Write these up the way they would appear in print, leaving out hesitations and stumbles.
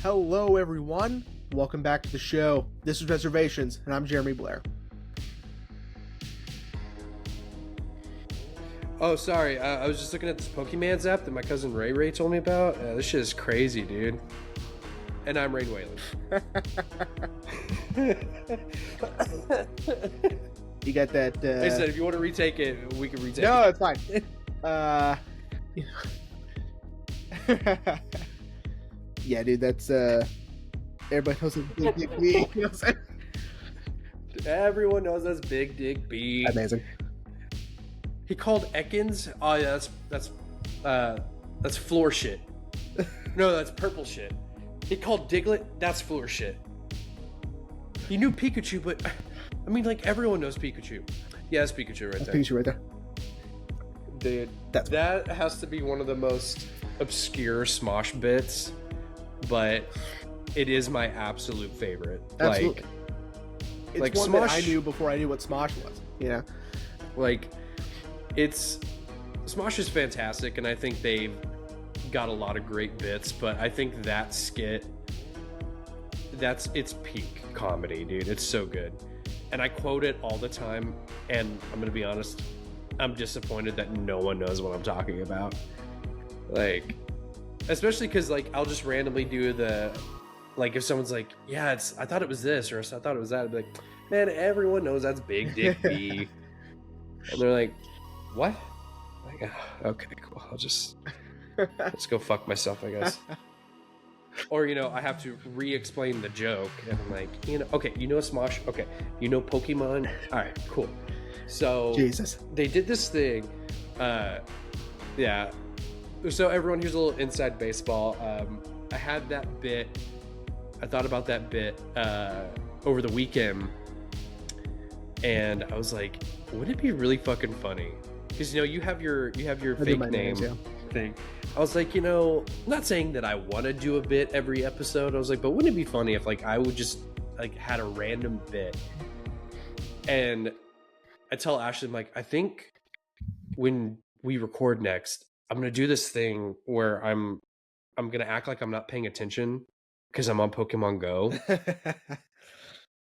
Hello, everyone. Welcome back to the show. This is Reservations, and I'm Jeremy Blair. Oh, sorry. I was just looking at this Pokemans app that my cousin Ray told me about. This shit is crazy, dude. And I'm Rain Whaley. You got that? They said if you want to retake it, we can retake it. No, it's fine. Yeah, dude, that's everybody knows it's Big Dick B. You know what I'm saying? Everyone knows that's Big Dick B. Amazing. He called Ekans. Oh yeah, that's floor shit. No, that's purple shit. He called Diglett. That's floor shit. He knew Pikachu, but I mean, like everyone knows Pikachu. Yeah, that's Pikachu right there. Pikachu right there. Dude, that has to be one of the most obscure Smosh bits, but it is my absolute favorite. Absolutely. It's like one Smosh, that I knew before I knew what Smosh was. Yeah. Like, Smosh is fantastic, and I think they've got a lot of great bits, but I think that skit, that's its peak comedy, dude. It's so good. And I quote it all the time, and I'm gonna be honest, I'm disappointed that no one knows what I'm talking about. Like, especially because, like, I'll just randomly do if someone's like, yeah, I thought it was this, or I thought it was that, I'd be like, man, everyone knows that's Big Dick B. And they're like, what? Like, okay, cool. Let's go fuck myself, I guess. Or, I have to re-explain the joke, and I'm like, okay, you know Smosh? Okay, you know Pokemon? All right, cool. So, Jesus. They did this thing. Yeah. So, everyone, here's a little inside baseball. I had that bit. I thought about that bit over the weekend, and I was like, wouldn't it be really fucking funny? Because, you have your fake name thing. I was like, not saying that I want to do a bit every episode. I was like, but wouldn't it be funny if, like, I would just, like, had a random bit. And I tell Ashley, I'm like, I think when we record next, I'm going to do this thing where I'm going to act like I'm not paying attention because I'm on Pokemon Go.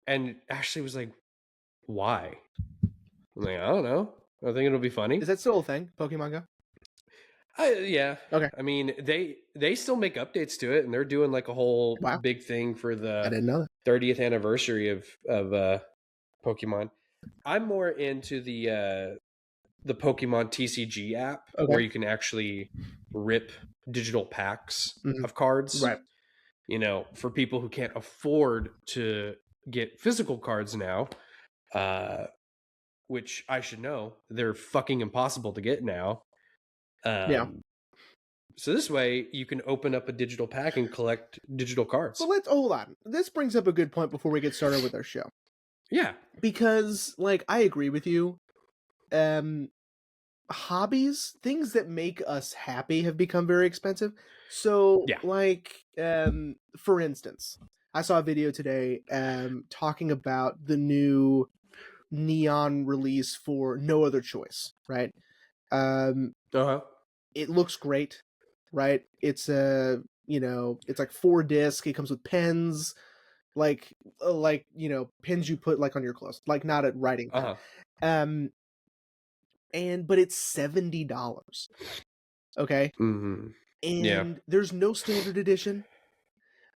And Ashley was like, why? I'm like, I don't know. I think it'll be funny. Is that still a thing, Pokemon Go? Yeah. Okay. I mean, they still make updates to it, and they're doing like a whole big thing for the I didn't know that. 30th anniversary of Pokemon. I'm more into the Pokemon TCG app, where you can actually rip digital packs of cards. Right. For people who can't afford to get physical cards now, which I should know, they're fucking impossible to get now. Yeah. So this way you can open up a digital pack and collect digital cards. Well, let's hold on. This brings up a good point before we get started with our show. Yeah. Because, like, I agree with you. Hobbies, things that make us happy, have become very expensive. So, for instance, I saw a video today talking about the new Neon release for No Other Choice, right? It looks great, right? It's it's like 4 disc. It comes with pens, like pins you put like on your clothes, like not at writing pen. But it's $70. Okay. Mm-hmm. And there's no standard edition.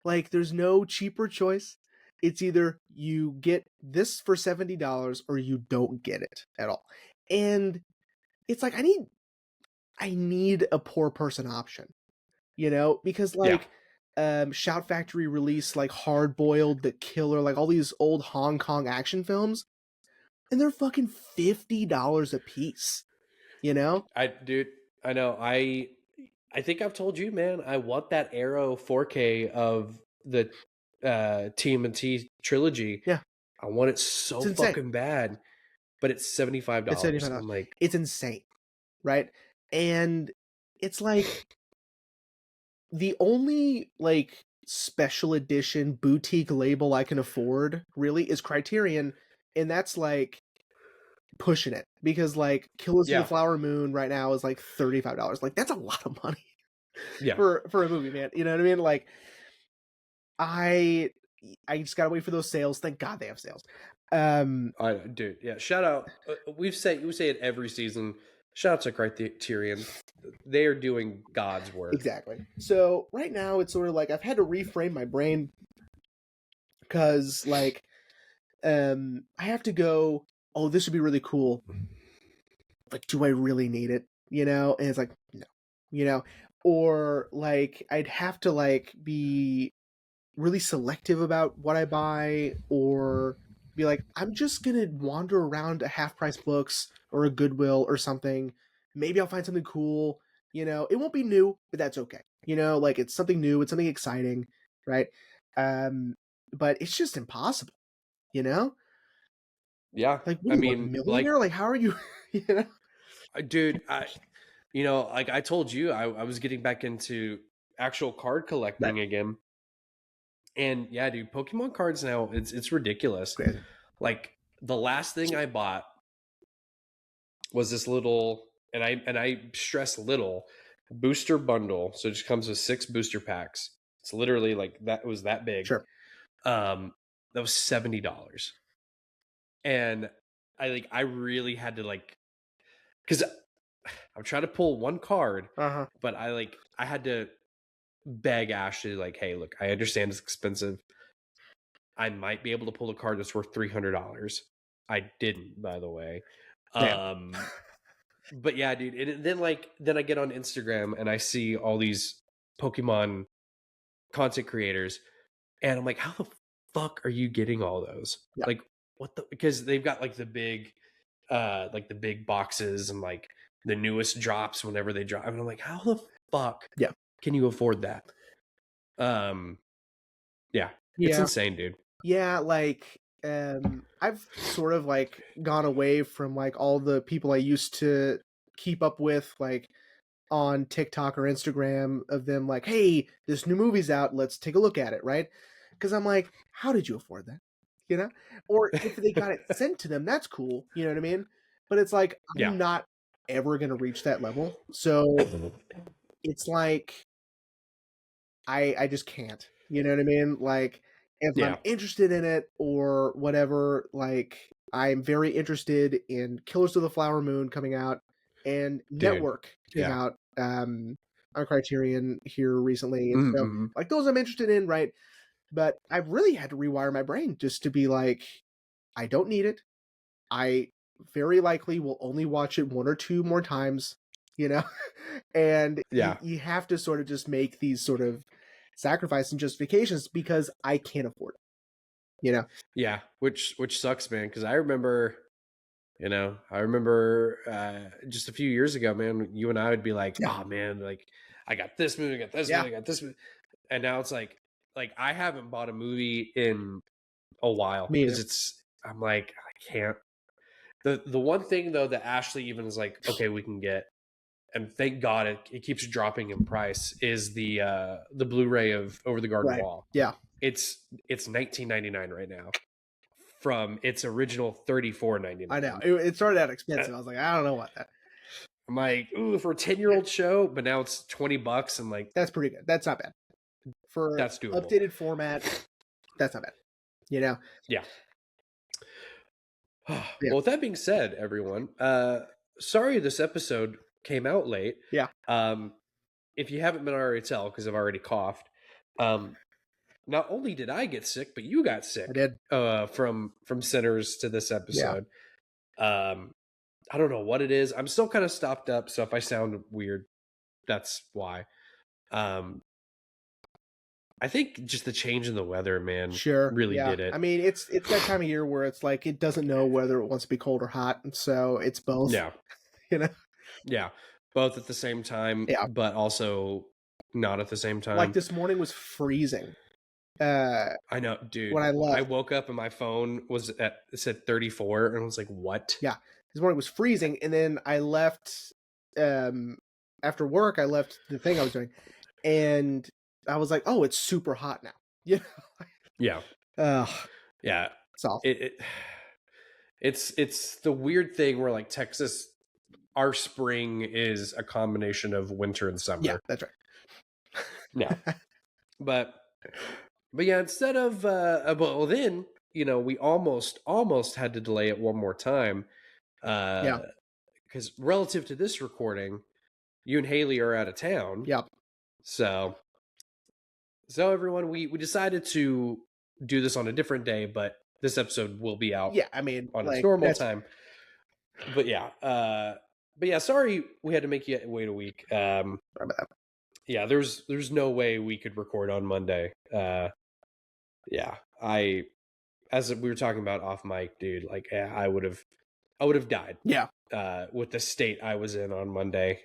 Like, there's no cheaper choice. It's either you get this for $70 or you don't get it at all. And it's like, I need a poor person option, because Shout Factory released like Hard Boiled, The Killer, like all these old Hong Kong action films, and they're fucking $50 a piece. I know. I think I've told you, man, I want that Arrow 4K of the TMNT trilogy. Yeah. I want it so fucking bad, but it's $75. It's $75. I'm like, it's insane, right? And it's like the only like special edition boutique label I can afford really is Criterion, and that's like pushing it, because like Killers of the Flower Moon right now is like $35. Like, that's a lot of money for a movie, man. You know what I mean? Like, I just gotta wait for those sales. Thank God they have sales. Dude, yeah. Shout out. We say it every season. Shout out to Criterion. They are doing God's work. Exactly. So right now it's sort of like I've had to reframe my brain because like I have to go, oh, this would be really cool. Like, do I really need it? You know? And it's like, no. You know? Or like I'd have to like be really selective about what I buy, or be like, I'm just gonna wander around a half price books or a Goodwill or something. Maybe I'll find something cool. You know, it won't be new, but that's okay. You know, like it's something new, it's something exciting, right? Um, but it's just impossible, you know? Yeah, Like, what I are you, a mean, like, millionaire? Like, how are you, you know? dude, like I told you, I was getting back into actual card Right. collecting again, and yeah, dude, Pokemon cards now, it's ridiculous. Crazy. Like the last thing I bought was this little, and I stress little booster bundle. So it just comes with 6 booster packs. It's literally like that. It was that big. Sure. That was $70, and I really had to like, because I'm trying to pull one card, Uh-huh. but I had to beg Ashley like, hey, look, I understand it's expensive. I might be able to pull a card that's worth $300. I didn't, by the way. Damn. But yeah, dude. And then I get on Instagram and I see all these Pokemon content creators, and I'm like, how the fuck are you getting all those? Yeah. Like, what the? Because they've got like the big boxes and like the newest drops whenever they drop. And I'm like, how the fuck Yeah. can you afford that? Um, yeah, it's Yeah. insane, dude. Yeah, like I've sort of like gone away from like all the people I used to keep up with like on TikTok or Instagram of them like, "Hey, this new movie's out, let's take a look at it," right? Cuz I'm like, "How did you afford that?" You know? Or if they got it sent to them, that's cool, you know what I mean? But it's like Yeah. I'm not ever going to reach that level. So it's like I just can't. You know what I mean? Like if I'm Yeah, interested in it or whatever, like I'm very interested in Killers of the Flower Moon coming out, and dude. Network came Yeah. out on Criterion here recently. And so Mm-hmm. like those I'm interested in, right? But I've really had to rewire my brain just to be like, I don't need it. I very likely will only watch it one or two more times, you know? And Yeah. you have to sort of just make these sort of sacrifice and justifications because I can't afford it, you know? Yeah. Which sucks, man. Because I remember just a few years ago, man, you and I would be like, Yeah. oh man, like I got this movie, I got this Yeah. movie, I got this movie. And now it's like I haven't bought a movie in a while Me because either. I'm like, I can't. The one thing though that Ashley even is like, okay, we can get, and thank God it keeps dropping in price, is the Blu-ray of Over the Garden Right. Wall. Yeah. It's $19.99 right now from its original $34.99. I know. It started out expensive. I was like, I don't know about that. I'm like, ooh, for a 10-year-old show, but now it's $20 and like That's pretty good. That's not bad. For that's doable. updated format, that's not bad. You know? Yeah. Yeah. Well, with that being said, everyone, sorry this episode came out late. Yeah. If you haven't been already tell, because I've already coughed, not only did I get sick, but you got sick. I did. From Sinners to this episode. I don't know what it is. I'm still kind of stopped up, so if I sound weird, that's why. I think just the change in the weather, man, Sure. really Yeah. did it. I mean, it's that time of year where it's like it doesn't know whether it wants to be cold or hot, and so it's both. Yeah. You know? Yeah. Both at the same time, Yeah. but also not at the same time. Like this morning was freezing. I know, dude. When I left. I woke up and my phone it said 34, and I was like, what? Yeah. This morning was freezing, and then I left after work, I left the thing I was doing, and I was like, oh, it's super hot now. You know? Yeah. Yeah. It's awful. It's the weird thing where like Texas, our spring is a combination of winter and summer. Yeah, that's right. Yeah. But But yeah, instead of well, then we almost had to delay it one more time, Yeah. because relative to this recording, you and Haley are out of town. Yeah. So everyone, we decided to do this on a different day, but this episode will be out Yeah. I mean, on its like, normal that's time. But yeah, sorry we had to make you wait a week. Yeah, there's no way we could record on Monday. Yeah, as we were talking about off mic, dude, like I would have died. yeah. With the state I was in on Monday.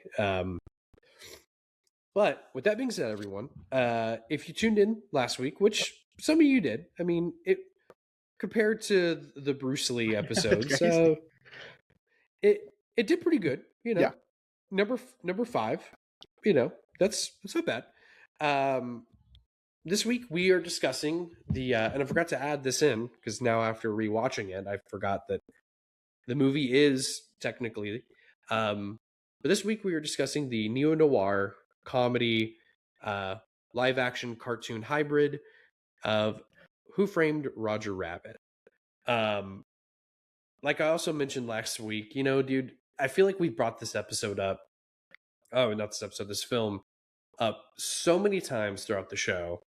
But with that being said, everyone, if you tuned in last week, which some of you did, I mean, it compared to the Bruce Lee That's episodes, crazy. it did pretty good. Yeah. Number 5, that's not bad. This week we are discussing the and I forgot to add this in because now after rewatching it, I forgot that the movie is technically. But this week we are discussing the neo-noir comedy live action cartoon hybrid of Who Framed Roger Rabbit. Like I also mentioned last week, dude, I feel like we brought this episode up. Oh, not this episode, this film up so many times throughout the show.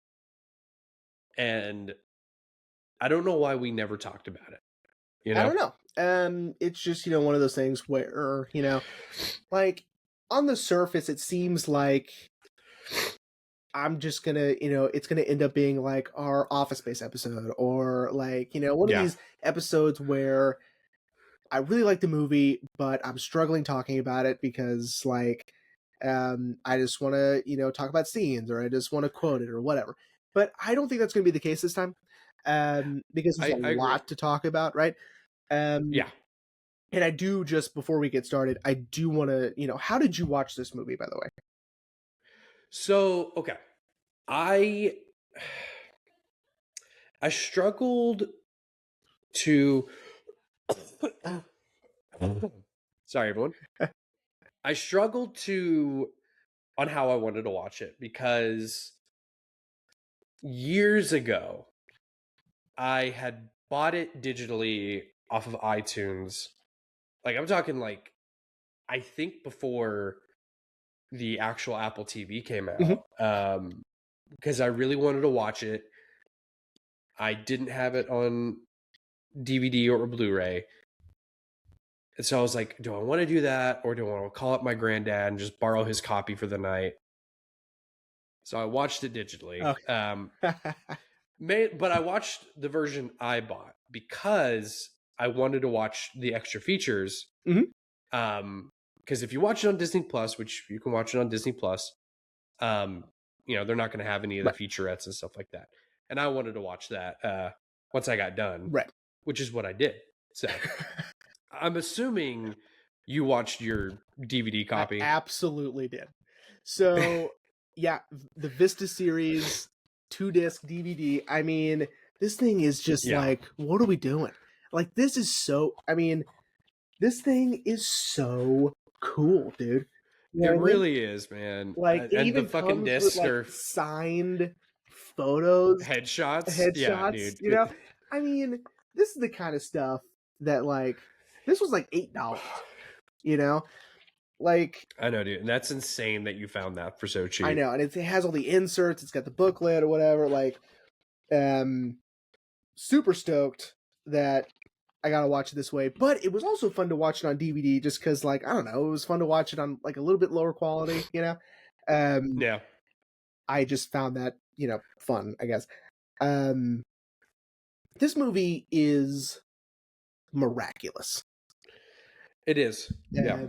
And I don't know why we never talked about it. I don't know. It's just, one of those things where, like on the surface, it seems like I'm just gonna, it's gonna end up being like our Office Space episode, or like, one of Yeah. these episodes where I really like the movie, but I'm struggling talking about it because like, I just want to, talk about scenes, or I just want to quote it or whatever. But I don't think that's going to be the case this time, because there's I a agree. lot to talk about, right? Yeah. And I do, just before we get started, I do want to, how did you watch this movie, by the way? So, okay. I struggled to sorry everyone. I struggled to on how I wanted to watch it because years ago I had bought it digitally off of iTunes. Like I'm talking like I think before the actual Apple TV came out. Because I really wanted to watch it. I didn't have it on DVD or Blu-ray. And so I was like, do I want to do that, or do I want to call up my granddad and just borrow his copy for the night? So I watched it digitally. Okay. But I watched the version I bought because I wanted to watch the extra features. Because if you watch it on Disney Plus, which you can watch it on Disney Plus, they're not going to have any of the Right. featurettes and stuff like that. And I wanted to watch that once I got done, Right. which is what I did. So I'm assuming you watched your DVD copy. I absolutely did. So, yeah, the Vista series 2-disc DVD. I mean, this thing is just like, what are we doing? Like, this is so, I mean, this thing is so cool, dude. You know It what I mean? really is, man. Like, it And the even fucking comes with discs like are signed photos, headshots. Yeah, headshots, dude. I mean, this is the kind of stuff that like, this was like $8, like, I know, dude. And that's insane that you found that for so cheap. I know, and it has all the inserts, it's got the booklet or whatever, like, super stoked that I gotta watch it this way. But it was also fun to watch it on DVD just because, like, I don't know, it was fun to watch it on like a little bit lower quality, Yeah. I just found that, fun, I guess. This movie is miraculous. It is. Yeah.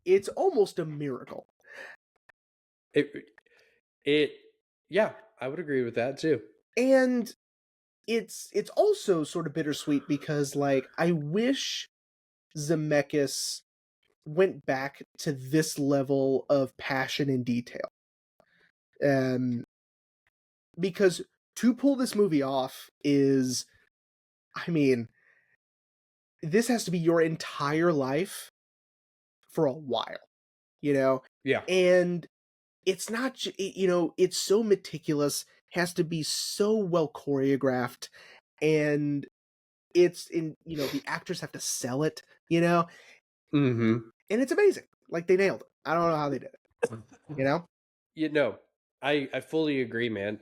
It's almost a miracle. Yeah, I would agree with that too. And it's also sort of bittersweet because, like, I wish Zemeckis went back to this level of passion and detail. Because to pull this movie off is, I mean, this has to be your entire life for a while, Yeah. And it's not, it's so meticulous. has to be so well choreographed, and it's in, the actors have to sell it, Mm-hmm. and it's amazing. Like, they nailed it. I don't know how they did it, you know? I fully agree, man.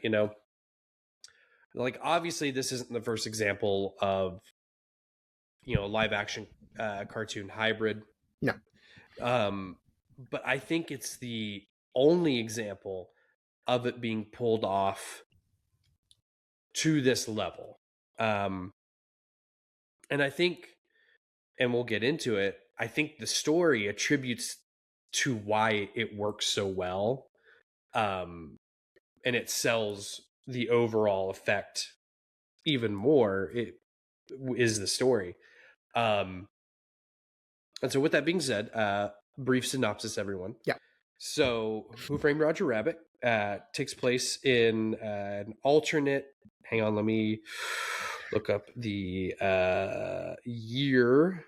Like, obviously this isn't the first example of live action cartoon hybrid. No. But I think it's the only example of it being pulled off to this level. And I think, and we'll get into it, I think the story attributes to why it works so well. And it sells the overall effect even more. It is the story. And so with that being said, brief synopsis, everyone. Yeah. So Who Framed Roger Rabbit takes place in an alternate, hang on, let me look up the year.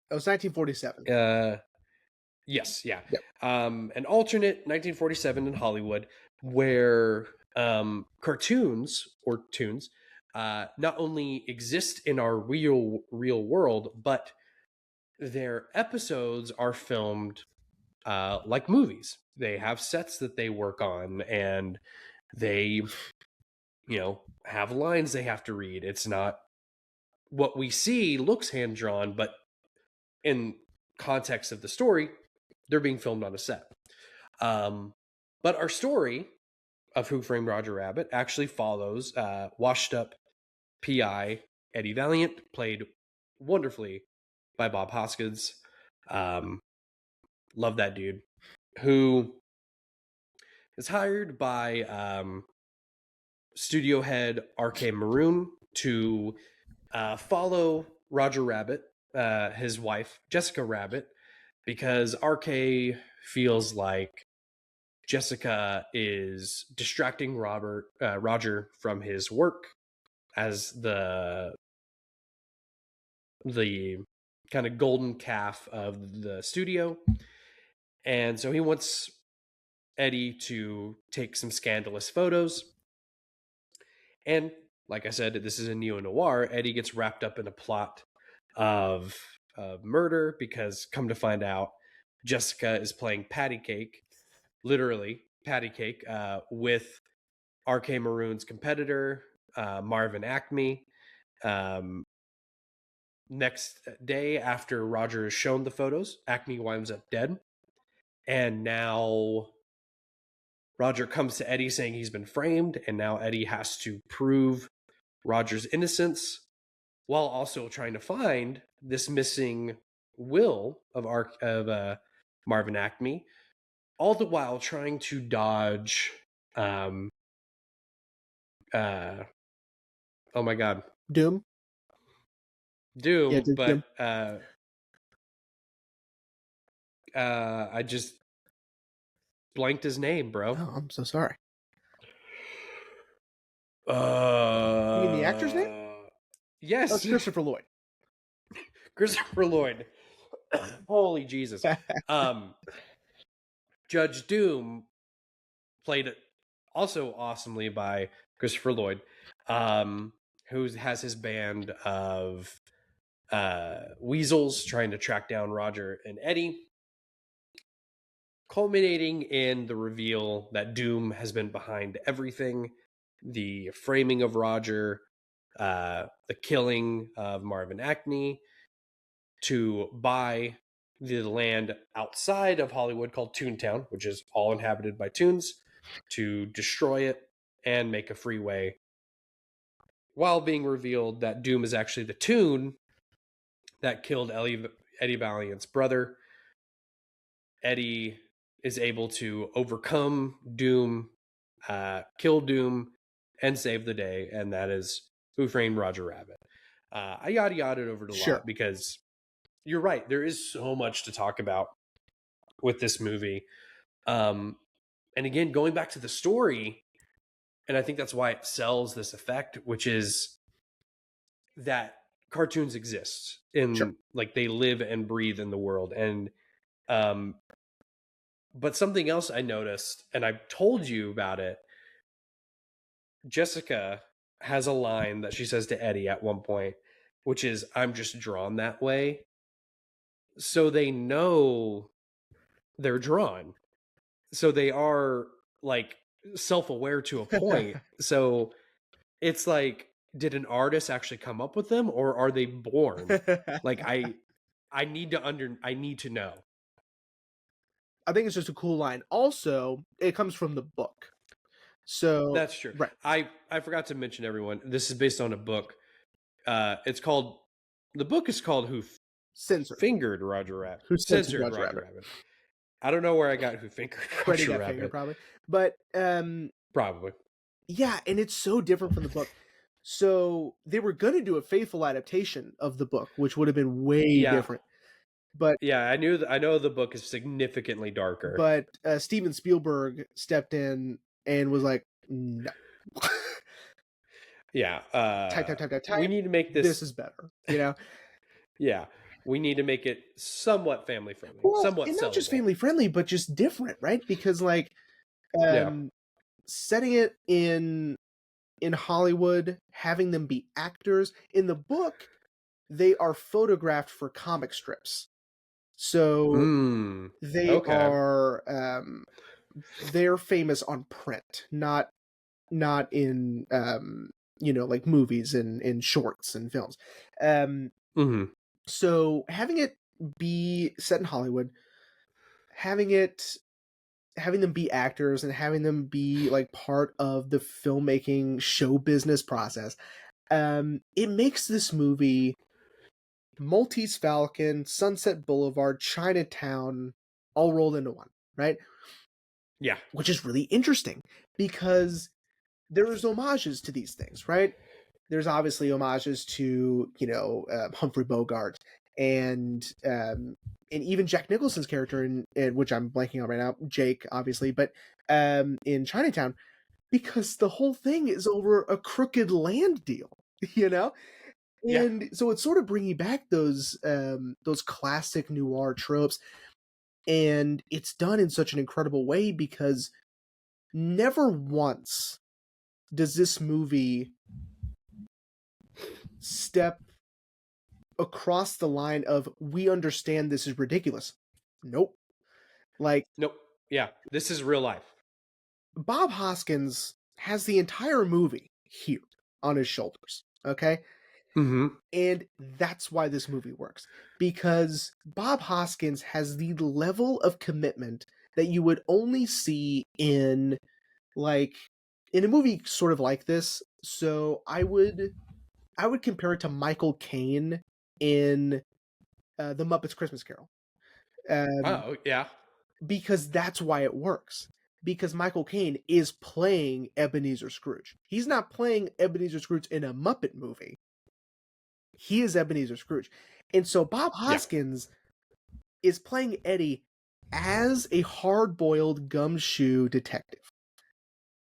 It was 1947. Yes, yeah. Yep. An alternate 1947 in Hollywood where cartoons or toons not only exist in our real world, but their episodes are filmed like movies. They have sets that they work on, and they, have lines they have to read. It's not what we see looks hand drawn, but in context of the story, they're being filmed on a set. But our story of Who Framed Roger Rabbit actually follows washed up PI Eddie Valiant, played wonderfully by Bob Hoskins. Love that dude, who is hired by studio head R.K. Maroon to follow Roger Rabbit, his wife, Jessica Rabbit, because R.K. feels like Jessica is distracting Roger from his work as the kind of golden calf of the studio. And so he wants Eddie to take some scandalous photos. And like I said, this is a neo-noir. Eddie gets wrapped up in a plot of murder because, come to find out, Jessica is playing patty cake, literally patty cake, with R.K. Maroon's competitor, Marvin Acme. Next day, after Roger is shown the photos, Acme winds up dead. And now Roger comes to Eddie saying he's been framed, and now Eddie has to prove Roger's innocence while also trying to find this missing will of Marvin Acme, all the while trying to dodge oh my god, Doom. Yeah, but Doom. I just blanked his name, bro. Oh, I'm so sorry. You mean the actor's name? Yes. That's Christopher Lloyd. Christopher Lloyd. Holy Jesus. Judge Doom, played also awesomely by Christopher Lloyd, who has his band of weasels trying to track down Roger and Eddie, culminating in the reveal that Doom has been behind everything: the framing of Roger, the killing of Marvin Acme, to buy the land outside of Hollywood called Toontown, which is all inhabited by Toons, to destroy it and make a freeway, while being revealed that Doom is actually the Toon that killed Eddie Valiant's brother. Eddie is able to overcome Doom, kill Doom, and save the day, and that is Who Framed Roger Rabbit. I yada yada over it a lot because you're right. There is so much to talk about with this movie. And again, going back to the story, and I think that's why it sells this effect, which is that cartoons exist in like they live and breathe in the world. And but something else I noticed, and I've told you about it, Jessica has a line that she says to Eddie at one point, which is, "I'm just drawn that way." So they know they're drawn. So they are like self-aware to a point. So it's like, did an artist actually come up with them, or are they born? Like I need to know. I think it's just a cool line. Also, it comes from the book. So, That's true. right. I forgot to mention, everyone, this is based on a book. It's called the book is called Who Censored. Fingered Roger Rabbit. Who censored Censored Roger Roger Rabbit? Rabbit. I don't know where I got Who Fingered Freddie Roger got fingered, Rabbit. probably. But, Probably. yeah, and it's so different from the book. So, they were going to do a faithful adaptation of the book, which would have been way Yeah. different. But Yeah, I know the book is significantly darker. Steven Spielberg stepped in and was like, no. Yeah. Type. We need to make This is better, you know? Yeah. We need to make it somewhat family friendly, Well, somewhat and not just sellable. family friendly, but just different, right? Because like Yeah. setting it in Hollywood, having them be actors. In the book, they are photographed for comic strips. So they Okay. are they're famous on print, not in like movies and in shorts and films. So having it be set in Hollywood, having them be actors and having them be like part of the filmmaking show business process, it makes this movie Maltese Falcon, Sunset Boulevard, Chinatown, all rolled into one, right? Yeah. Which is really interesting because there's homages to these things, right? There's obviously homages to, Humphrey Bogart and even Jack Nicholson's character in which I'm blanking on right now, Jake, obviously, but in Chinatown, because the whole thing is over a crooked land deal, you know? Yeah. And so it's sort of bringing back those classic noir tropes, and it's done in such an incredible way because never once does this movie step across the line of, we understand this is ridiculous. Nope. Like, Nope. Yeah. This is real life. Bob Hoskins has the entire movie here on his shoulders, okay? And that's why this movie works, because Bob Hoskins has the level of commitment that you would only see in a movie sort of like this. So I would compare it to Michael Caine in The Muppets Christmas Carol, Oh, yeah. because that's why it works. Because Michael Caine is playing Ebenezer Scrooge. He's not playing Ebenezer Scrooge in a Muppet movie. He is Ebenezer Scrooge. And so Bob Hoskins is playing Eddie as a hard-boiled gumshoe detective.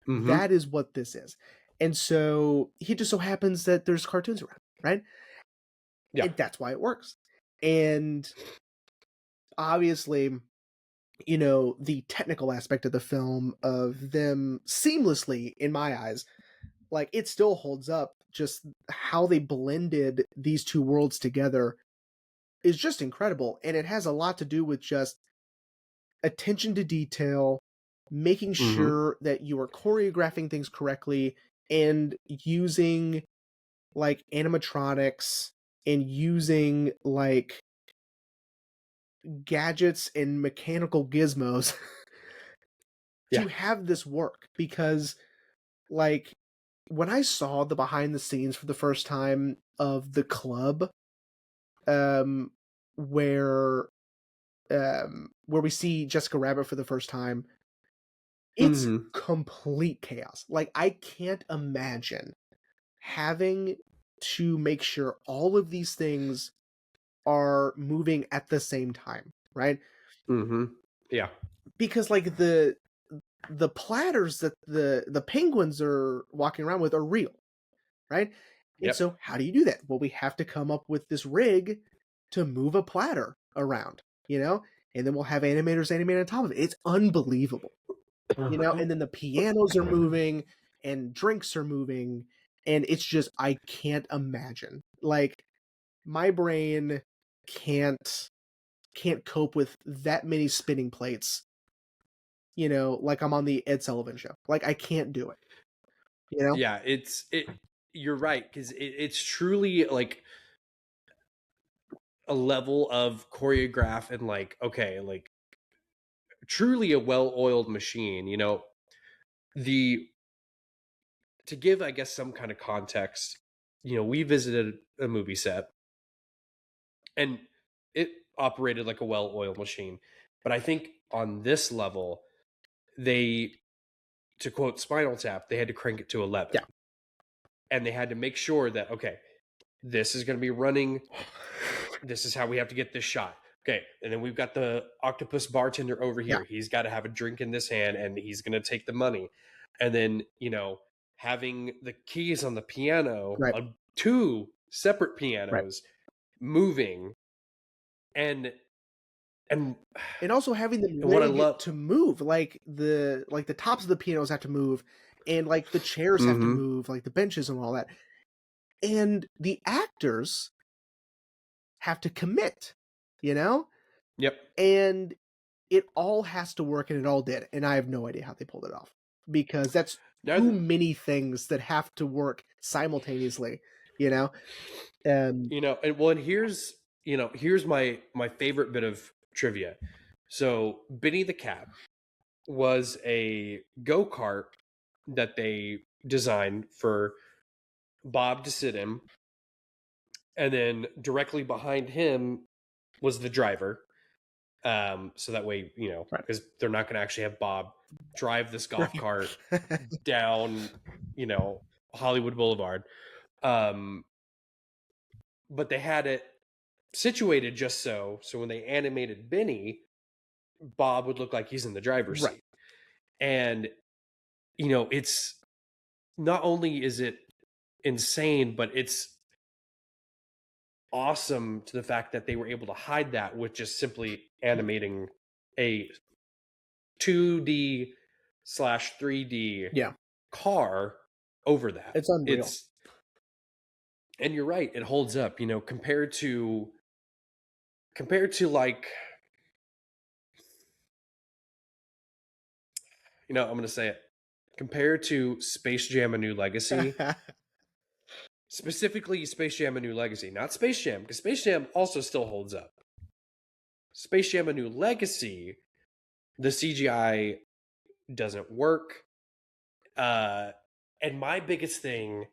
That is what this is. And so he just so happens that there's cartoons around, right? Yeah. And that's why it works. And obviously, the technical aspect of the film, of them seamlessly, in my eyes, like, it still holds up. Just how they blended these two worlds together is just incredible. And it has a lot to do with just attention to detail, making sure that you are choreographing things correctly, and using like animatronics and using like gadgets and mechanical gizmos to have this work. Because like, when I saw the behind the scenes for the first time of the club, where we see Jessica Rabbit for the first time, it's complete chaos. Like, I can't imagine having to make sure all of these things are moving at the same time, right? Yeah. Because like the platters that the penguins are walking around with are real, right? And so how do you do that? Well, we have to come up with this rig to move a platter around, and then we'll have animators animate on top of it. It's unbelievable, and then the pianos are moving, and drinks are moving, and it's just I can't imagine. Like, my brain can't cope with that many spinning plates, like I'm on the Ed Sullivan Show. Like, I can't do it, you know? Yeah, you're right, because it's truly like a level of choreograph and like, okay, like truly a well-oiled machine, the to give, I guess, some kind of context, we visited a movie set and it operated like a well-oiled machine. But I think on this level, they, to quote Spinal Tap, they had to crank it to 11. Yeah. And they had to make sure that, okay, this is going to be running. This is how we have to get this shot. Okay. And then we've got the octopus bartender over here. Yeah. He's got to have a drink in this hand and he's going to take the money. And then, having the keys on the piano, Right. Two separate Right. pianos moving and And also having them what I ready love. to move, like the tops of the pianos have to move, and like the chairs have to Mhm. move, like the benches and all that. And the actors have to commit, Yep. And it all has to work, and it all did. And I have no idea how they pulled it off, because that's Now, too many things that have to work simultaneously, And and here's my favorite bit of trivia. So Benny the Cat was a go-kart that they designed for Bob to sit in, and then directly behind him was the driver. So that way, Right. because they're not going to actually have Bob drive this golf Right. cart down, Hollywood Boulevard. But they had it situated just so when they animated Benny, Bob would look like he's in the driver's Right. seat. And it's not only is it insane, but it's awesome to the fact that they were able to hide that with just simply animating a 2D slash 3D Yeah. car over that. It's unreal. And you're right, it holds up, compared to like, I'm going to say it, compared to Space Jam: A New Legacy. Specifically Space Jam: A New Legacy, not Space Jam, because Space Jam also still holds up. Space Jam: A New Legacy, the CGI doesn't work. And my biggest thing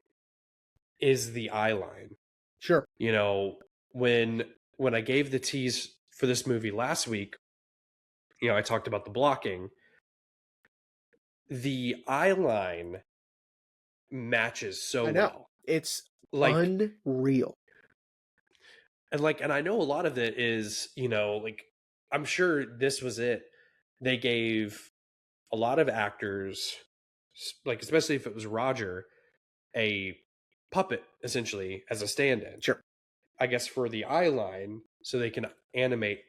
is the eye line. Sure. When I gave the tease for this movie last week, I talked about the blocking. The eye line matches so well. It's like unreal. And I know a lot of it is, like, I'm sure this was it. They gave a lot of actors, like, especially if it was Roger, a puppet essentially as a stand-in. Sure. I guess for the eye line, so they can animate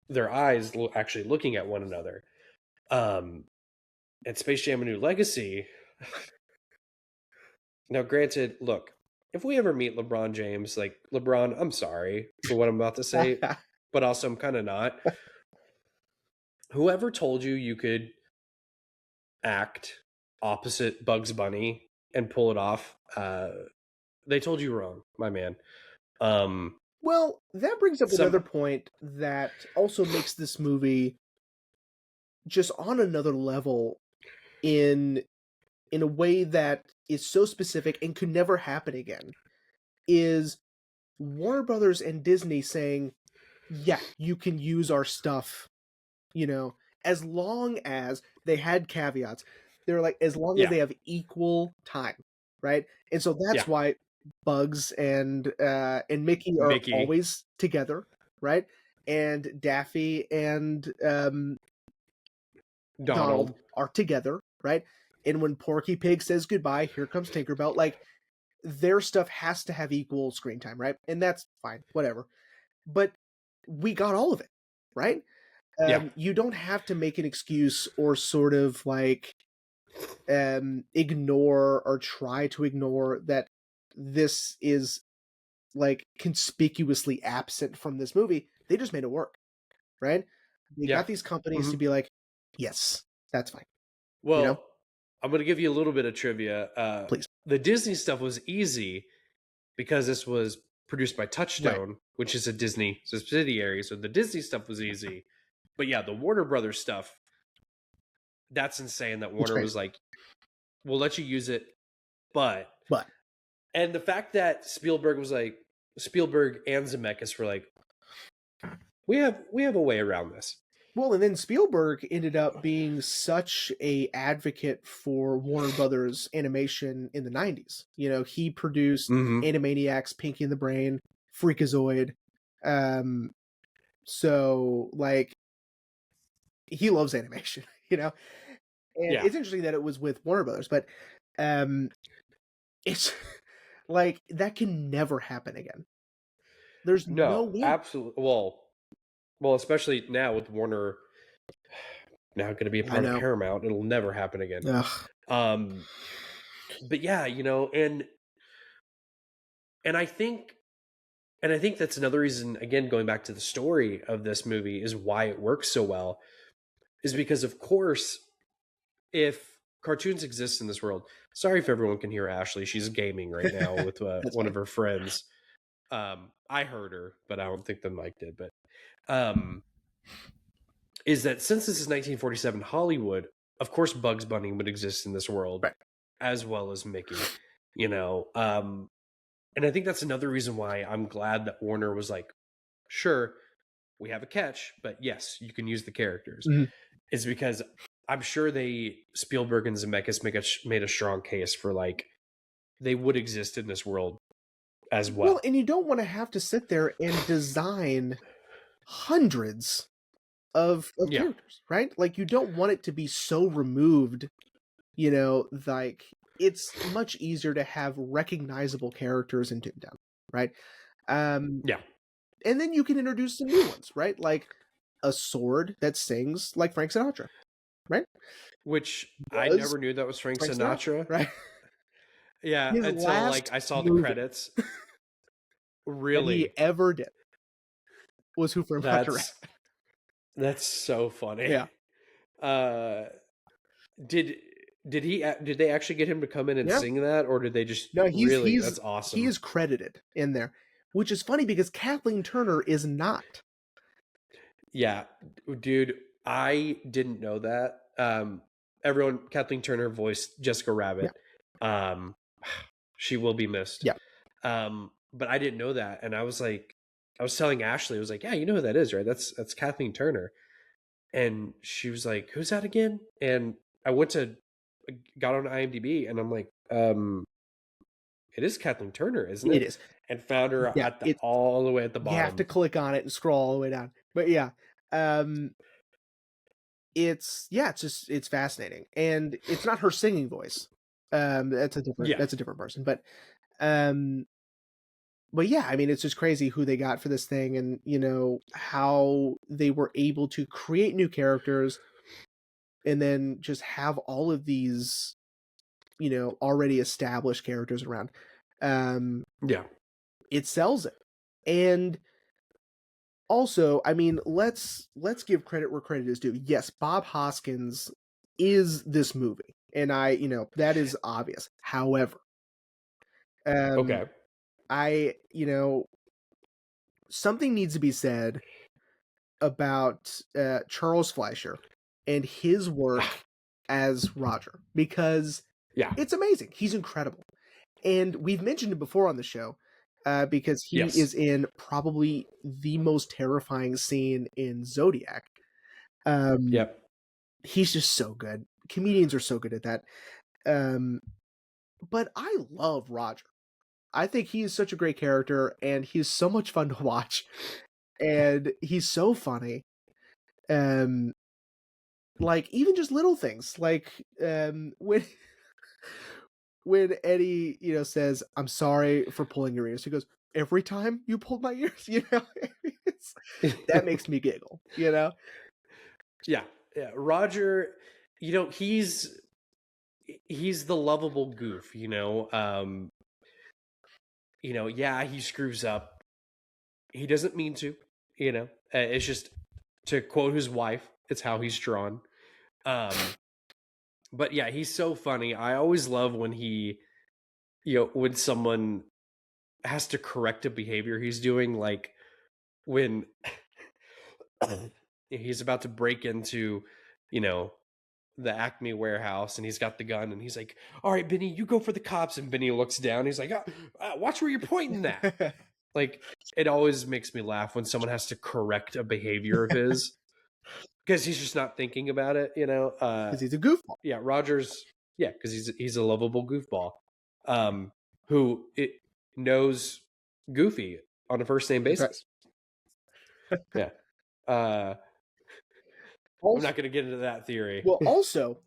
their eyes actually looking at one another. And Space Jam: A New Legacy. Now, granted, look, if we ever meet LeBron James, like, LeBron, I'm sorry for what I'm about to say, but also I'm kind of not. Whoever told you could act opposite Bugs Bunny and pull it off, they told you wrong, my man. Well, that brings up another point that also makes this movie just on another level in a way that is so specific and could never happen again, is Warner Brothers and Disney saying, yeah, you can use our stuff, as long as they had caveats. They're like, as long as they have equal time, right? And so that's why Bugs and Mickey are always together, right? And Daffy and Donald are together, right? And when Porky Pig says goodbye, here comes Tinkerbell. Like, their stuff has to have equal screen time, right? And that's fine, whatever. But we got all of it, right? You don't have to make an excuse or sort of like ignore or try to ignore that this is like conspicuously absent from this movie. They just made it work, right? They Yeah. got these companies to Mhm. be like, yes, that's fine, you know, Well, I'm gonna give you a little bit of trivia. please. The Disney stuff was easy because this was produced by Right. Touchstone, which is a Disney subsidiary. So the Disney stuff was easy. But yeah, the Warner Brothers stuff, that's insane that It's Warner crazy. was like, we'll let you use it, but But and the fact that Spielberg and Zemeckis were like, we have a way around this. well, and then Spielberg ended up being such a advocate for Warner Brothers animation in the 90s. You know, he produced Mm-hmm. Animaniacs, Pinky and the Brain, Freakazoid. Um, so like he loves animation, you know. And Yeah. it's interesting that it was with Warner Brothers, but um it's like that can never happen again. There's no No, way. absolutely. Well, especially now with Warner now going to be a I part of know. Paramount, it'll never happen again. Ugh. Um, but yeah, and I think that's another reason. Again, going back to the story of this movie, is why it works so well. Is because, of course, if cartoons exist in this world, sorry if everyone can hear Ashley. She's gaming right now with That's one fine. of her friends. I heard her, but I don't think the mic did. But um, is that since this is 1947 Hollywood, of course Bugs Bunny would exist in this world Right. as well as Mickey, you know. And I think that's another reason why I'm glad that Warner was like, sure, we have a catch, but yes, you can use the characters. Mhm. Is because I'm sure Spielberg and Zemeckis made a strong case for like they would exist in this world as Well, well. and you don't want to have to sit there and design hundreds of Yeah, characters, right? Like you don't want it to be so removed, you know, like it's much easier to have recognizable characters in Toontown, right? Um yeah. and then you can introduce some new ones, right? Like a sword that sings like Frank Sinatra, right? Which I Was never knew that was Frank Frank Sinatra, Sinatra. right? Yeah, His until like last I saw the movie credits. that he Really, ever did was Who Framed Roger that's Rabbit. that's so funny. Yeah. Uh, did did they actually get him to come in and Yeah. sing that, or did they just No, really? That's he awesome. is credited in there, which is funny because Kathleen Turner is not. Yeah, dude, I didn't know that. Everyone, Kathleen Turner voiced Jessica Yeah. Rabbit. Um, she will be missed. Yeah. But I didn't know that, and I was telling Ashley, I was like, yeah, you know who that is, right? That's Kathleen Turner, and she was like, who's that again? And I got on IMDb, and I'm like, it is Kathleen Turner, isn't It it? is. And found her Yeah, at the it's all the way at the you have to bottom. click on it and scroll all the way down. But yeah, um, it's just it's fascinating, and it's not her singing voice. Yeah, That's a different person, um, but yeah, I mean, it's just crazy who they got for this thing, and you know how they were able to create new characters, and then just have all of these, you know, already established characters around. Um, yeah, it sells it, and also, I mean, let's give credit where credit is due. Yes, Bob Hoskins is this movie, and you know, that is obvious. However, um, okay, you know, something needs to be said about Charles Fleischer and his work as Roger because yeah, it's amazing. He's incredible, and we've mentioned it before on the show because he yes, is in probably the most terrifying scene in Zodiac. Um, yep. he's just so good. Comedians are so good at that. Um, but I love Roger. I think he is such a great character, and he's so much fun to watch, and he's so funny. Um, like even just little things, like when when Eddie, you know, says, "I'm sorry for pulling your ears," he goes, "Every time you pulled my ears," you know, that makes me giggle, you know. Yeah, yeah. Roger, he's he's the lovable goof, you know. Yeah, he screws up. He doesn't mean to, you know. It's just, to quote his wife, it's how he's drawn. But yeah, he's so funny. I always love when when someone has to correct a behavior he's doing, like when he's about to break into, you know, the Acme warehouse, and he's got the gun, and he's like, "All right, Benny, you go for the cops." And Benny looks down. He's like, "Watch where you're pointing that." Like, it always makes me laugh when someone has to correct a behavior of his because he's just not thinking about it, you know. Because he's a goofball. Yeah, Rogers. Yeah, because he's a lovable goofball, who it knows Goofy on a first name basis. Right. Yeah. I'm not going to get into that theory. Well, also,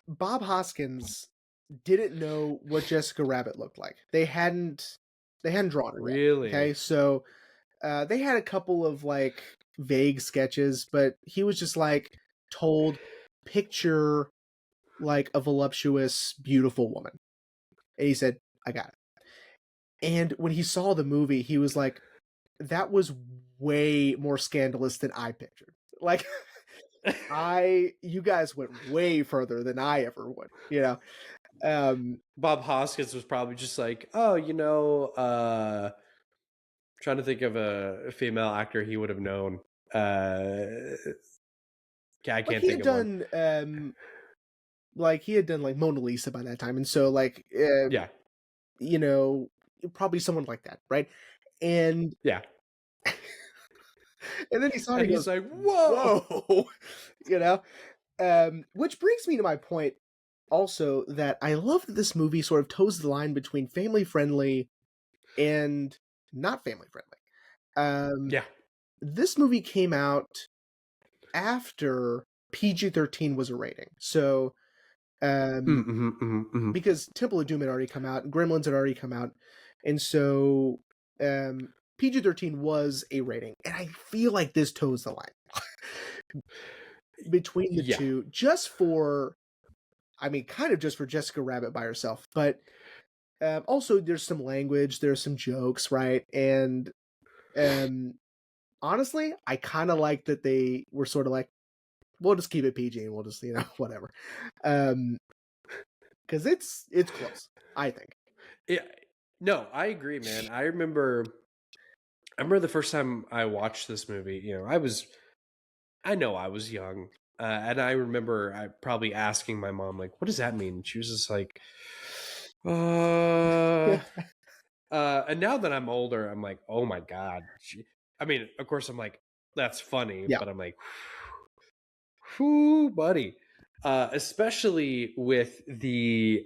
Bob Hoskins didn't know what Jessica Rabbit looked like. They hadn't drawn her Really? yet. Okay, so they had a couple of like vague sketches, but he was just like told, picture like a voluptuous, beautiful woman, and he said, "I got it." And when he saw the movie, he was like, "That was way more scandalous than I pictured." Like, you guys went way further than I ever would, you know. Bob Hoskins was probably just like, oh, trying to think of a female actor he would have known. I can't think of one. Like he had done like Mona Lisa by that time, and so like Yeah, you know, probably someone like that, right? And yeah. and then he saw it, And and he he's goes, like, whoa. you know. Which brings me to my point also, that I love that this movie sort of toes the line between family friendly and not family friendly. Yeah. This movie came out after PG-13 was a rating. So because Temple of Doom had already come out, Gremlins had already come out, and so PG-13 was a rating, and I feel like this toes the line between the two, just for, I mean, kind of just for Jessica Rabbit by herself, but also there's some language, there's some jokes, right? And honestly, I kind of like that they were sort of like, we'll just keep it PG and we'll just, you know, whatever. Because it's close, I think. Yeah. No, I agree, man. I remember the first time I watched this movie, you know, I know I was young. And I remember I probably asking my mom, like, what does that mean? And she was just like, and now that I'm older, I'm like, oh my God. I mean, of course I'm like, that's funny, Yeah. but I'm like, whoo, buddy. Especially with the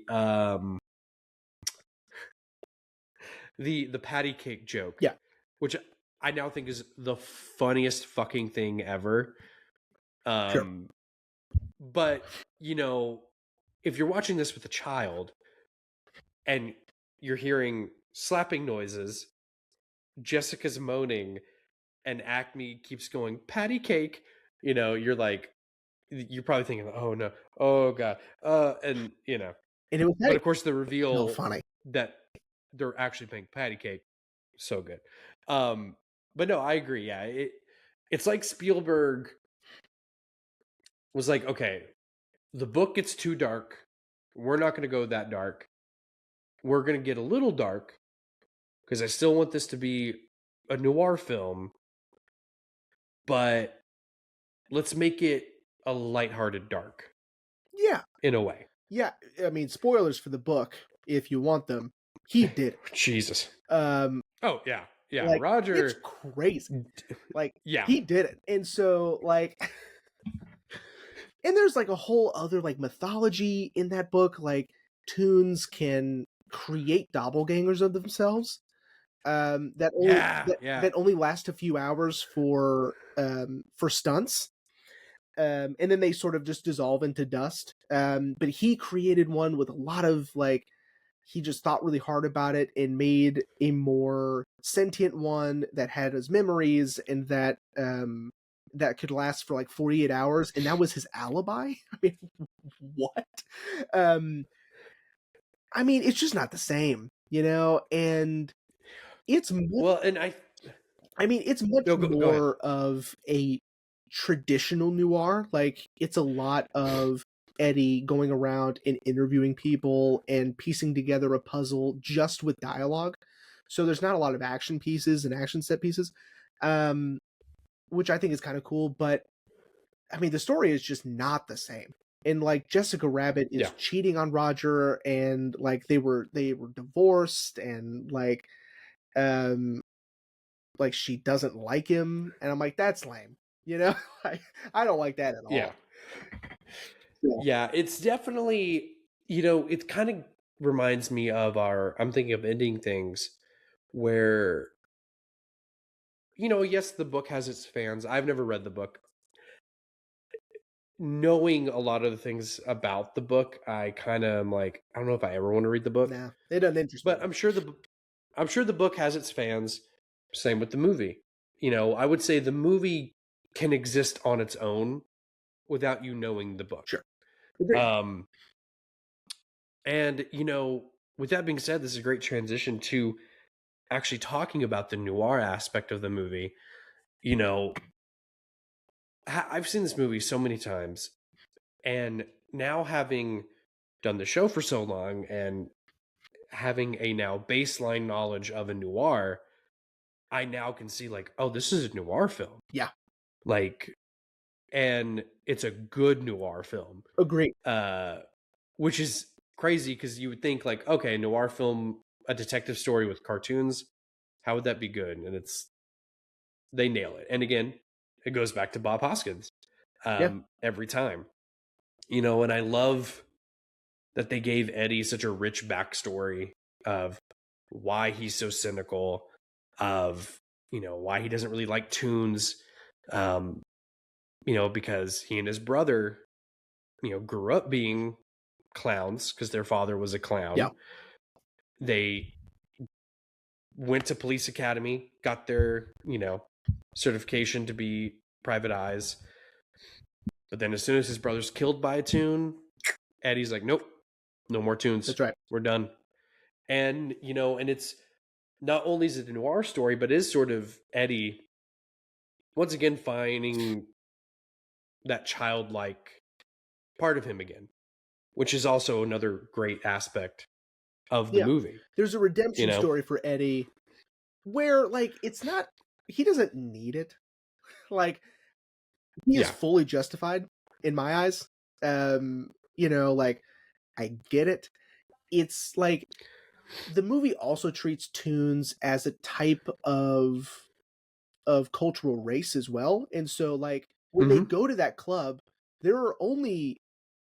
patty cake joke. Yeah. Which I now think is the funniest fucking thing ever. Sure. But, you know, if you're watching this with a child and you're hearing slapping noises, Jessica's moaning, and Acme keeps going, patty cake, you know, you're probably thinking, oh no, oh God. And, you know, and it was but of course the reveal funny that they're actually playing patty cake, so good. But no, I agree. Yeah, it's like Spielberg was like, okay, the book gets too dark. We're not going to go that dark. We're going to get a little dark because I still want this to be a noir film, but let's make it a lighthearted dark. Yeah. In a way. Yeah. I mean, spoilers for the book, if you want them. He did it. Jesus. Oh, yeah. Yeah. Like, Roger. it's crazy. Like, yeah. He did it. And so, like, and there's like a whole other like mythology in that book. Like, Toons can create doppelgangers of themselves. That only last a few hours for stunts. And then they sort of just dissolve into dust. But he created one with a lot of like, he just thought really hard about it and made a more sentient one that had his memories and that that could last for like 48 hours. And that was his alibi. I mean, what? Um, I mean, it's just not the same, and it's much Well, and I mean, it's much no, go ahead. more of a traditional noir, like, it's a lot of Eddie going around and interviewing people and piecing together a puzzle just with dialogue, so there's not a lot of action pieces and action set pieces, um, which I think is kinda cool, but, I mean, the story is just not the same, and, like, Jessica Rabbit Yeah, is cheating on Roger, and, like, they were divorced, and, um she doesn't like him, and I'm like, "That's lame," you know? Like, I don't like that at yeah, all. Yeah. yeah. It's definitely, it kind of reminds me of our. I'm thinking of ending things where, yes, the book has its fans. I've never read the book. Knowing a lot of the things about the book, I kind of am like, I don't know if I ever want to read the book, Nah, it doesn't interest me but at all. I'm sure the book has its fans. Same with the movie. I would say the movie can exist on its own without you knowing the book. Sure. Agreed. Um, and with that being said, this is a great transition to actually talking about the noir aspect of the movie. You know, I've seen this movie so many times, and now having done the show for so long and having a now baseline knowledge of a noir, I now can see like, oh, this is a noir film. Yeah, Like, and it's a good noir film. agreed. Uh, which is crazy because you would think like, okay, noir film, a detective story with cartoons, how would that be good? And they nail it. And again, it goes back to Bob Hoskins Yeah, every time. And I love that they gave Eddie such a rich backstory of why he's so cynical, of why he doesn't really like tunes, um, because he and his brother, grew up being clowns because their father was a yeah, clown. They went to police academy, got their certification to be private eyes, but then as soon as his brother's killed by a tune, Eddie's like, nope, no more tunes, that's right. we're done. And and it's not only is it a noir story, but it is sort of Eddie once again finding that childlike part of him again, which is also another great aspect of the Yeah. movie. There's a You redemption know, story for Eddie where, it's not he doesn't need it. Like, he is yeah, fully justified in my eyes. I get it. It's like the movie also treats tunes as a type of cultural race as well. And so when they hmm go to that club, there are only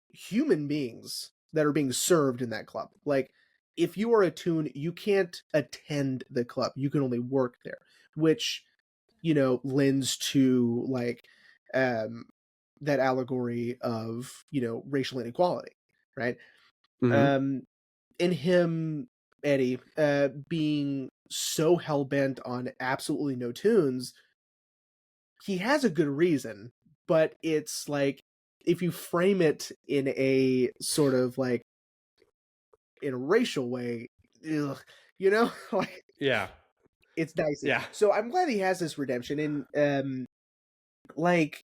human beings that are being served in that club. Like if you are a tune, you can't attend the club. You can only work there, which lends to um that allegory of, racial inequality, right? hmm Um and him, Eddie, being so hell bent on absolutely no tunes, he has a good reason, but it's like if you frame it in a sort of in a racial way, ugh, like yeah, it's dicey. yeah. So I'm glad he has this redemption, and like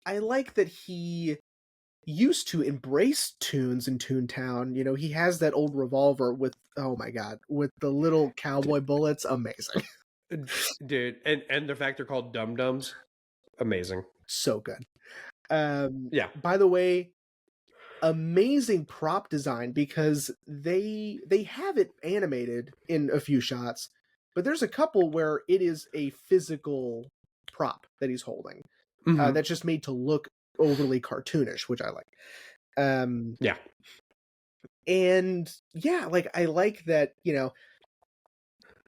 I like that he used to embrace tunes in Toontown. He has that old revolver with, oh my god, with the little cowboy bullets, amazing. Dude, and the fact they're called dum dums, amazing. So good. Yeah. By the way, amazing prop design because they have it animated in a few shots, but there's a couple where it is a physical prop that he's holding, hmm that's just made to look overly cartoonish, which I like. Um, Yeah. and yeah, I like that.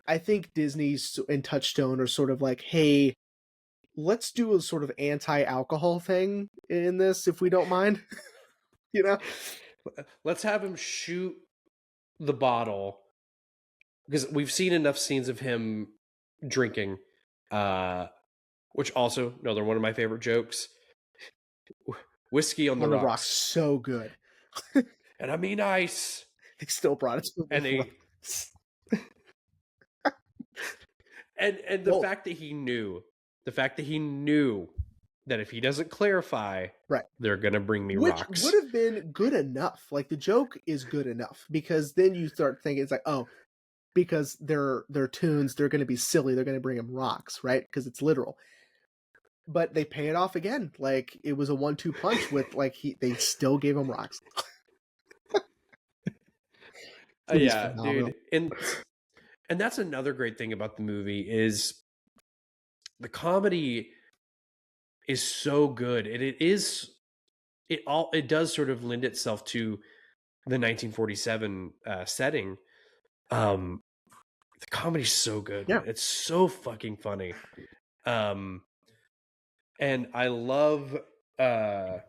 I think Disney's and Touchstone are sort of like, hey, let's do a sort of anti-alcohol thing in this if we don't mind. you know Let's have him shoot the bottle because we've seen enough scenes of him drinking, uh, which also another one of my favorite jokes. Whiskey on the on the rocks, Rocks. so good. And I mean ice. They still brought it to And the and well, the fact that he knew that if he doesn't clarify, right. they're gonna bring me Which rocks. would have been good enough. Like, the joke is good enough, because then you start thinking it's like, oh, because they're tunes, they're going to be silly, they're going to bring him rocks, right? Because it's literal. But they pay it off again. Like, it was a 1-2 punch with, like, they still gave him rocks. Movie's Yeah, phenomenal. dude. And that's another great thing about the movie is the comedy is so good. And it does sort of lend itself to the 1947 setting. The comedy's so good. Yeah. Man. It's so fucking funny. And I love the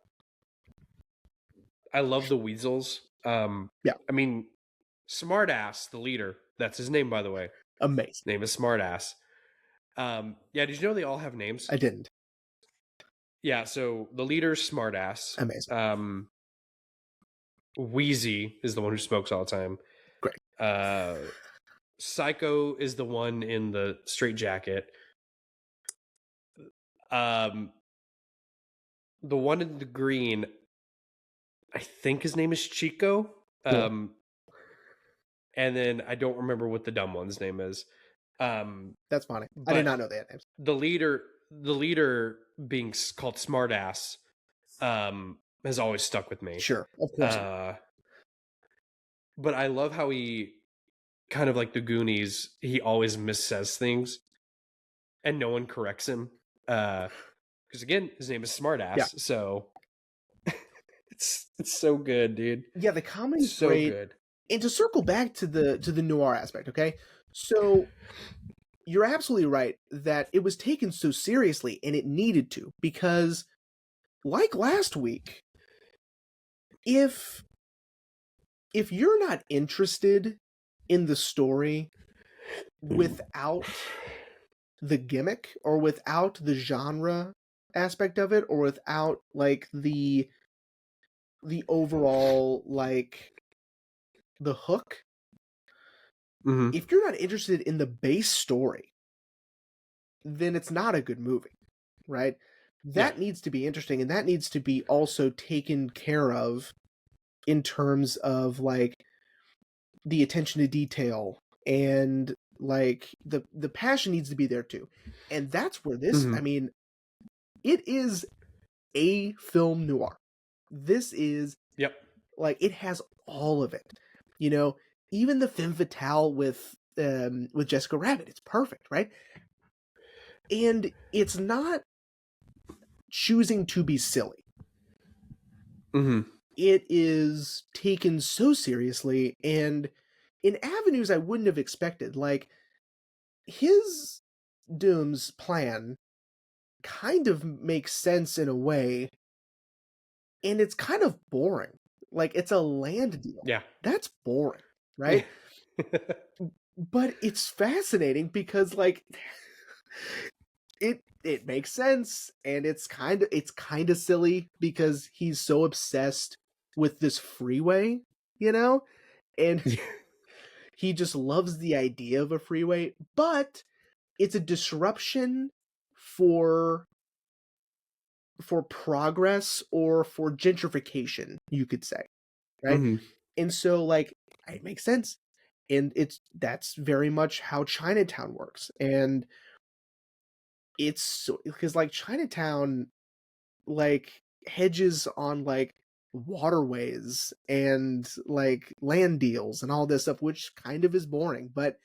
Weasels. Yeah. I mean, Smartass, the leader. That's his name, by the way. Amazing. His name is Smartass. Yeah, did you know they all have names? I didn't. Yeah, so the leader's Smartass. Amazing. Wheezy is the one who smokes all the time. Great. Psycho is the one in the straitjacket. The one in the green, I think his name is Chico. Cool. And then I don't remember what the dumb one's name is. That's funny. I did not know they had names. The leader being called Smartass, has always stuck with me. Sure, of course. But I love how he, kind of like the Goonies, he always missays things, and no one corrects him. Because again, his name is Smartass, Yeah. so it's so good, dude. Yeah, the comedy's so great. good. And to circle back to the noir aspect, okay? So you're absolutely right that it was taken so seriously, and it needed to, because like last week, if you're not interested in the story without the gimmick, or without the genre aspect of it, or without like the overall, like, the hook, if you're not interested in the base story, then it's not a good movie, right? That needs to be interesting, and that needs to be also taken care of in terms of, like, the attention to detail, and, like, the passion needs to be there too. And that's where this, I mean, it is a film noir. This is, like, it has all of it. You know, even the femme fatale with Jessica Rabbit, it's perfect, right? And it's not choosing to be silly. It is taken so seriously, and in avenues I wouldn't have expected. Like, his Doom's plan kind of makes sense in a way, and it's kind of boring. Like, it's a land deal. Yeah. That's boring, right? But it's fascinating because, like, it makes sense, and it's kind of silly because he's so obsessed with this freeway, you know? And he just loves the idea of a freeway, but it's a disruption for progress, or for gentrification, you could say, right? And so, like, it makes sense. And that's very much how Chinatown works. And it's so, because, like, Chinatown, like, hedges on, like, waterways and, like, land deals and all this stuff, which kind of is boring, but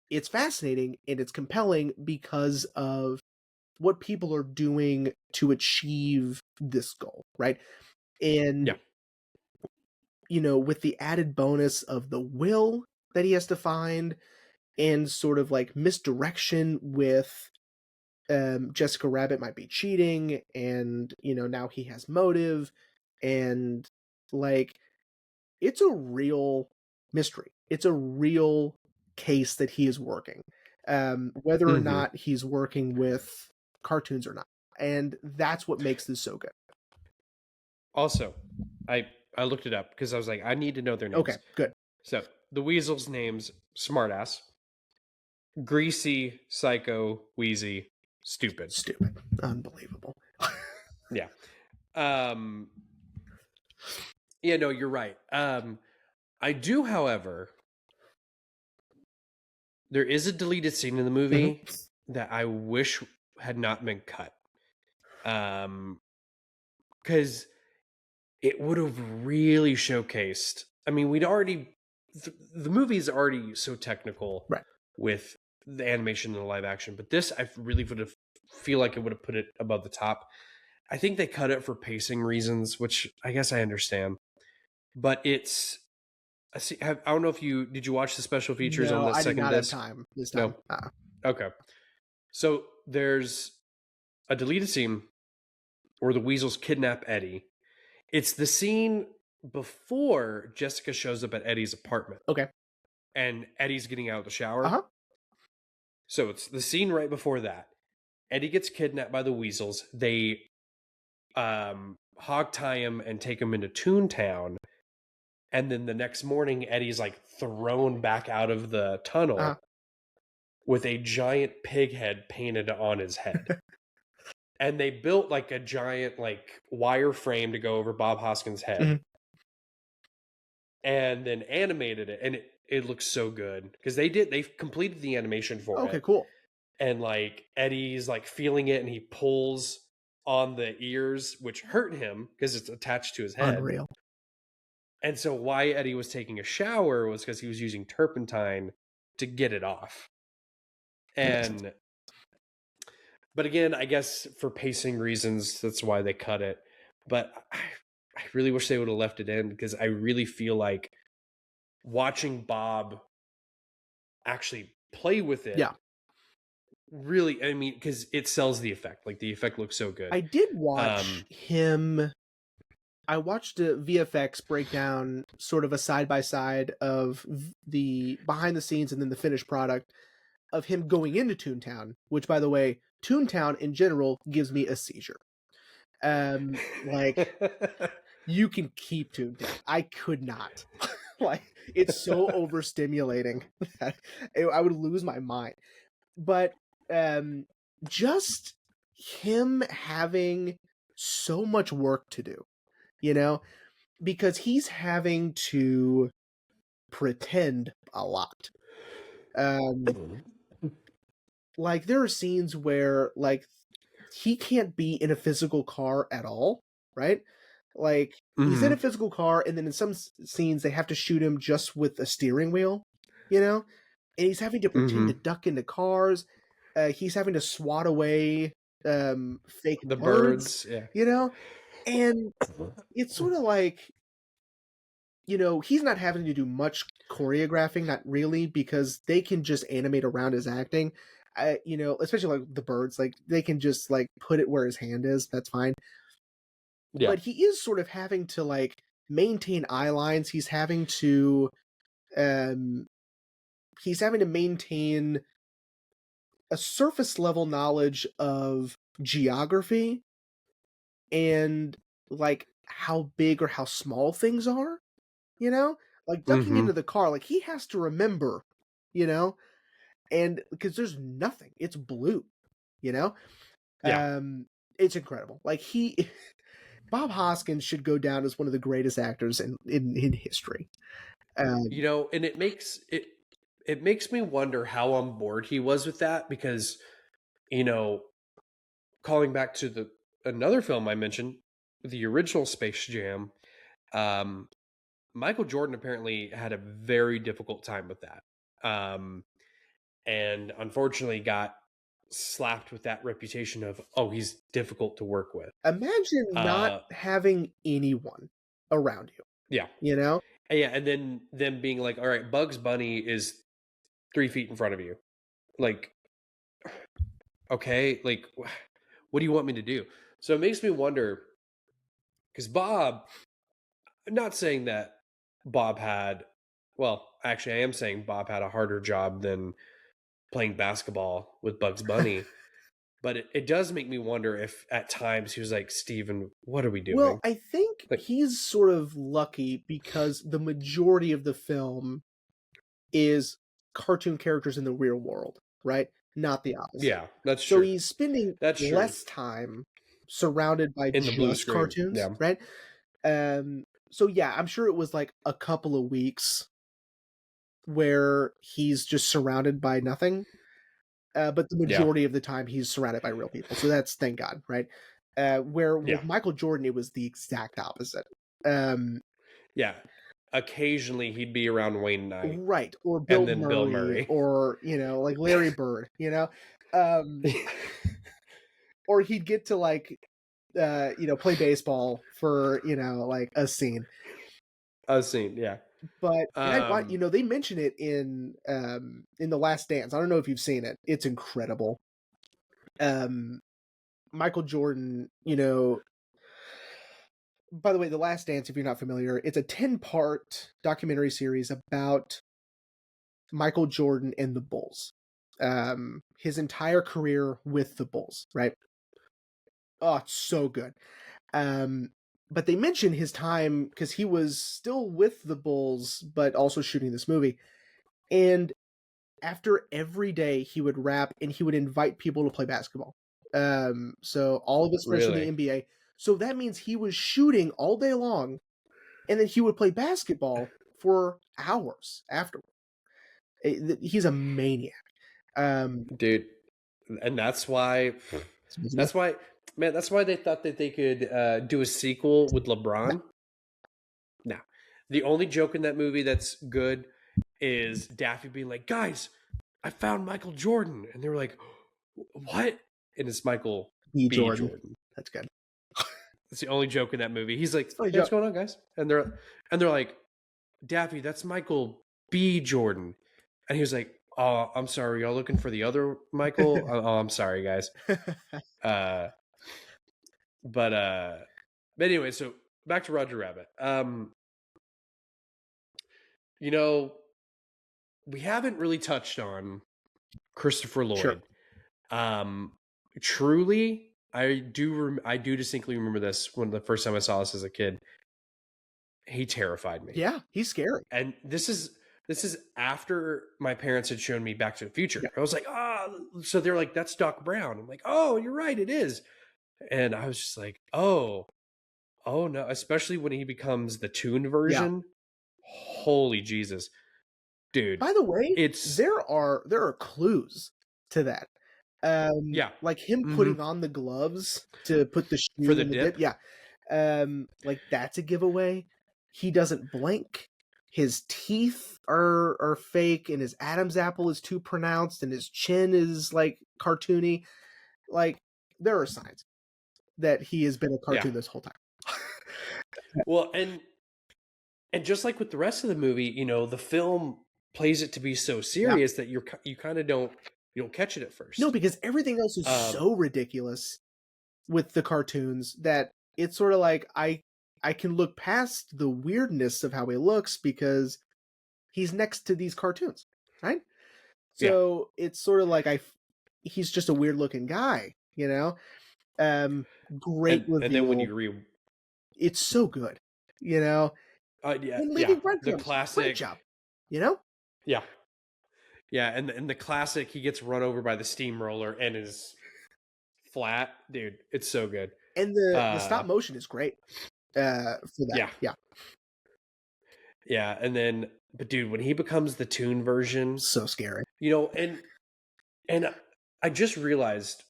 it's fascinating and it's compelling because of what people are doing to achieve this goal, right? And you know, with the added bonus of the will that he has to find, and sort of like misdirection with Jessica Rabbit might be cheating, and you know, now he has motive, and like, it's a real mystery. It's a real case that he is working, whether or not he's working with cartoons or not. And that's what makes this so good. Also, I looked it up because I was like, I need to know their Okay, names. good. I looked it up because I was like, I need to know their Okay, names. good. So the weasel's names: Smartass, Greasy, Psycho, Wheezy, Stupid. Stupid. Unbelievable. Yeah. Um. Yeah. No, you're right. I do, however, there is a deleted scene in the Mhm. movie that I wish had not been cut. Because it would have really showcased. I mean, the movie's already so technical Right. with the animation and the live action, but this I really would have feel like it would have put it above the top. I think they cut it for pacing reasons, which I guess I understand. But it's I don't know if you watch the special features on No, the I did second not have disc? time this No. time. Okay. So there's a deleted scene where the weasels kidnap Eddie. It's the scene before Jessica shows up at Eddie's apartment Okay. and Eddie's getting out of the shower. Uh-huh. So it's the scene right before that. Eddie gets kidnapped by the weasels. They hog tie him and take him into Toontown. And then the next morning, Eddie's like thrown back out of the tunnel Uh-huh. with a giant pig head painted on his head. And they built like a giant like wire frame to go over Bob Hoskins' head. Mhm. And then animated it, and it looks so good because they've completed the animation for Okay, it. cool. And like Eddie's like feeling it and he pulls on the ears, which hurt him because it's attached to his head. Unreal. And so why Eddie was taking a shower was because he was using turpentine to get it off. And but again, I guess for pacing reasons, that's why they cut it. But I really wish they would have left it in because I really feel like watching Bob actually play with it. Yeah. Really, I mean, because it sells the effect. Like the effect looks so good. I did watch him. I watched a VFX breakdown, sort of a side by side of the behind the scenes and then the finished product of him going into Toontown, which, by the way, Toontown in general gives me a seizure. Like, you can keep Toontown. I could not. Like, it's so overstimulating that I would lose my mind. But just him having so much work to do, you know, because he's having to pretend a lot. Like there are scenes where like he can't be in a physical car at all, right? Like he's in a physical car, and then in some scenes they have to shoot him just with a steering wheel, you know, and he's having to pretend to duck into cars. He's having to swat away fake The birds, birds, yeah. you know, and it's sort of like, you know, he's not having to do much choreographing, not really, because they can just animate around his acting. You know, especially like the birds, like they can just like put it where his hand is. That's fine. Yeah. But he is sort of having to like maintain eye lines. Um, he's having to maintain a surface level knowledge of geography and like how big or how small things are, you know? Like ducking into the car, like he has to remember, you know? And because there's nothing, it's blue, you know? Yeah. It's incredible. Like he Bob Hoskins should go down as one of the greatest actors in history. You know, and it makes me wonder how on board he was with that because, you know, calling back to the another film I mentioned, the original Space Jam, Michael Jordan apparently had a very difficult time with that. And unfortunately got slapped with that reputation of, oh, he's difficult to work with. Imagine not having anyone around you. Yeah. You know? Yeah, and then them being like, all right, Bugs Bunny is 3 feet in front of you. Like, okay, like, what do you want me to do? So it makes me wonder, because Bob, I'm not saying that Bob had, well, actually, I am saying Bob had a harder job than playing basketball with Bugs Bunny. But it does make me wonder if at times he was like, Steven, what are we Well, doing? I think Like, he's sort of lucky because the majority of the film is cartoon characters in the real world, right? Not the opposite. yeah, that's So true. he's spending That's true. less time surrounded by In the blue just screen. cartoons, Yeah. right? So yeah, I'm sure it was like a couple of weeks where he's just surrounded by nothing. But the Yeah. majority of the time he's surrounded by real people. So that's thank God, right? Where Yeah. with Michael Jordan, it was the exact opposite. Um, Yeah. Occasionally he'd be around Wayne Knight right. Or and Bill then Bill Murray, Murray. or, like Larry Bird, Um, or he'd get to like, play baseball for, like a scene. I've seen, yeah. But Um, they mention it in The Last Dance. I don't know if you've seen it. It's incredible. Michael Jordan, by the way, The Last Dance, if you're not familiar, it's a 10-part documentary series about Michael Jordan and the Bulls. His entire career with the Bulls, right? Oh, it's so good. But they mention his time because he was still with the Bulls, but also shooting this movie. And after every day, he would rap and he would invite people to play basketball. So all of his friends from the really? NBA. So that means he was shooting all day long, and then he would play basketball for hours afterward. He's a maniac. Dude. And that's why man, that's why they thought that they could do a sequel with LeBron. No. The only joke in that movie that's good is Daffy being like, guys, I found Michael Jordan. And they were like, what? And it's Michael B. B. Jordan. Jordan. That's good. That's the only joke in that movie. He's like, Funny hey, what's joke. going on, guys? And they're like, Daffy, that's Michael B. Jordan. And he was like, oh, I'm sorry, y'all looking for the other Michael? Oh, I'm sorry, guys. But anyway, so back to Roger Rabbit. We haven't really touched on Christopher Lloyd. Sure. Truly, I do distinctly remember this when the first time I saw this as a kid. He terrified me. Yeah, he's scary. And this is after my parents had shown me Back to the Future. Yeah. I was like, so they're like, that's Doc Brown. I'm like, oh, you're right, it is. And I was just like, oh no, especially when he becomes the toon version. Yeah. Holy Jesus. Dude. By the way, there are clues to that. Yeah. Like him putting on the gloves to put the shoe for the in the dip. Yeah. Like that's a giveaway. He doesn't blink. His teeth are fake, and his Adam's apple is too pronounced, and his chin is like cartoony. Like there are signs that he has been a cartoon this whole time. Well, and just like with the rest of the movie, the film plays it to be so serious that you kind of don't catch it at first. No, because everything else is so ridiculous with the cartoons that it's sort of like I can look past the weirdness of how he looks because he's next to these cartoons, right? So it's sort of like he's just a weird looking guy, Great reveal. And then when you it's so good, yeah, the classic, great job, Yeah, and the classic, he gets run over by the steamroller and is flat, dude. It's so good, and the stop motion is great for that. Yeah, and then, but dude, when he becomes the toon version, so scary, and I just realized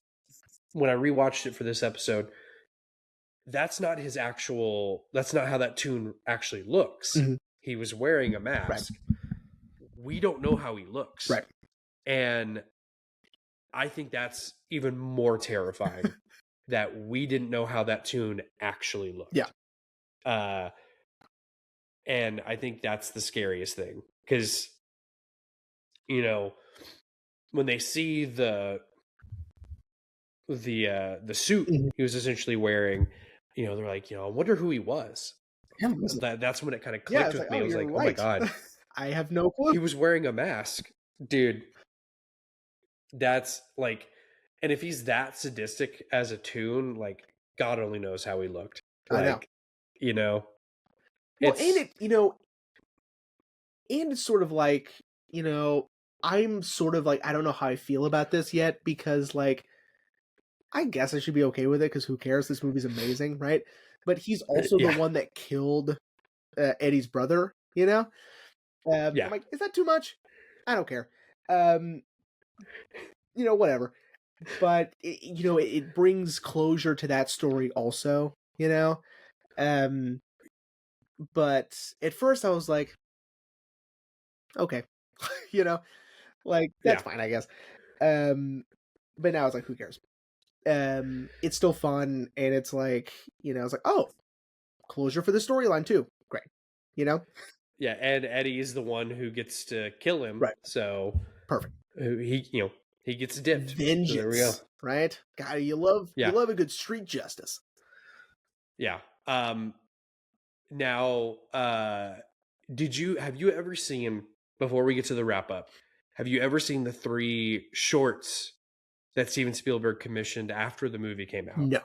when I rewatched it for this episode, that's not how that toon actually looks. Mm-hmm. He was wearing a mask. Right. We don't know how he looks. Right. And I think that's even more terrifying that we didn't know how that toon actually looked. Yeah. And I think that's the scariest thing, because, when they see the suit he was essentially wearing, they're like, I wonder who he was. Yeah, that's when it kind of clicked with me. I was like, right. Oh my God. I have no clue. He was wearing a mask, dude. That's like, And if he's that sadistic as a toon, like God only knows how he looked. I know. Like, you know, Well, and it's it, you know, and it's sort of like, you know, I'm sort of like, I don't know how I feel about this yet because, like, I guess I should be okay with it because who cares? This movie's amazing, right? But he's also the yeah, one that killed Eddie's brother, you know? I'm yeah, like, is that too much? I don't care. Um, you know, whatever. But you know, it brings closure to that story also, you know. Um, but at first I was like, okay, you know, like that's yeah, fine, I guess. Um, but now it's like, who cares? It's still fun, and it's like, you know, it's like, oh, closure for the storyline too. Great, you know, yeah. And Eddie is the one who gets to kill him, right, so perfect. he gets dipped. So there we go. Vengeance, right? God, you Yeah, love a good street justice. yeah. Now, have you ever seen, before we get to the wrap up, have you ever seen the 3 shorts that Steven Spielberg commissioned after the movie came out? No,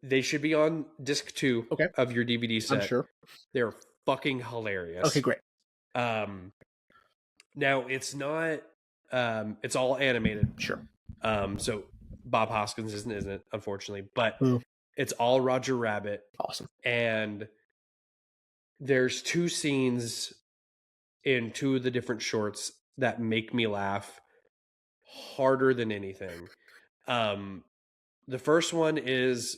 They should be on disc 2 okay, of your DVD I'm set. sure. They're fucking Okay, hilarious. great. Um, Now it's all animated. Sure. So Bob Hoskins isn't unfortunately, but Ooh, it's all Roger Rabbit, awesome. and there's 2 scenes in 2 of the different shorts that make me laugh harder than anything. Um, the first one is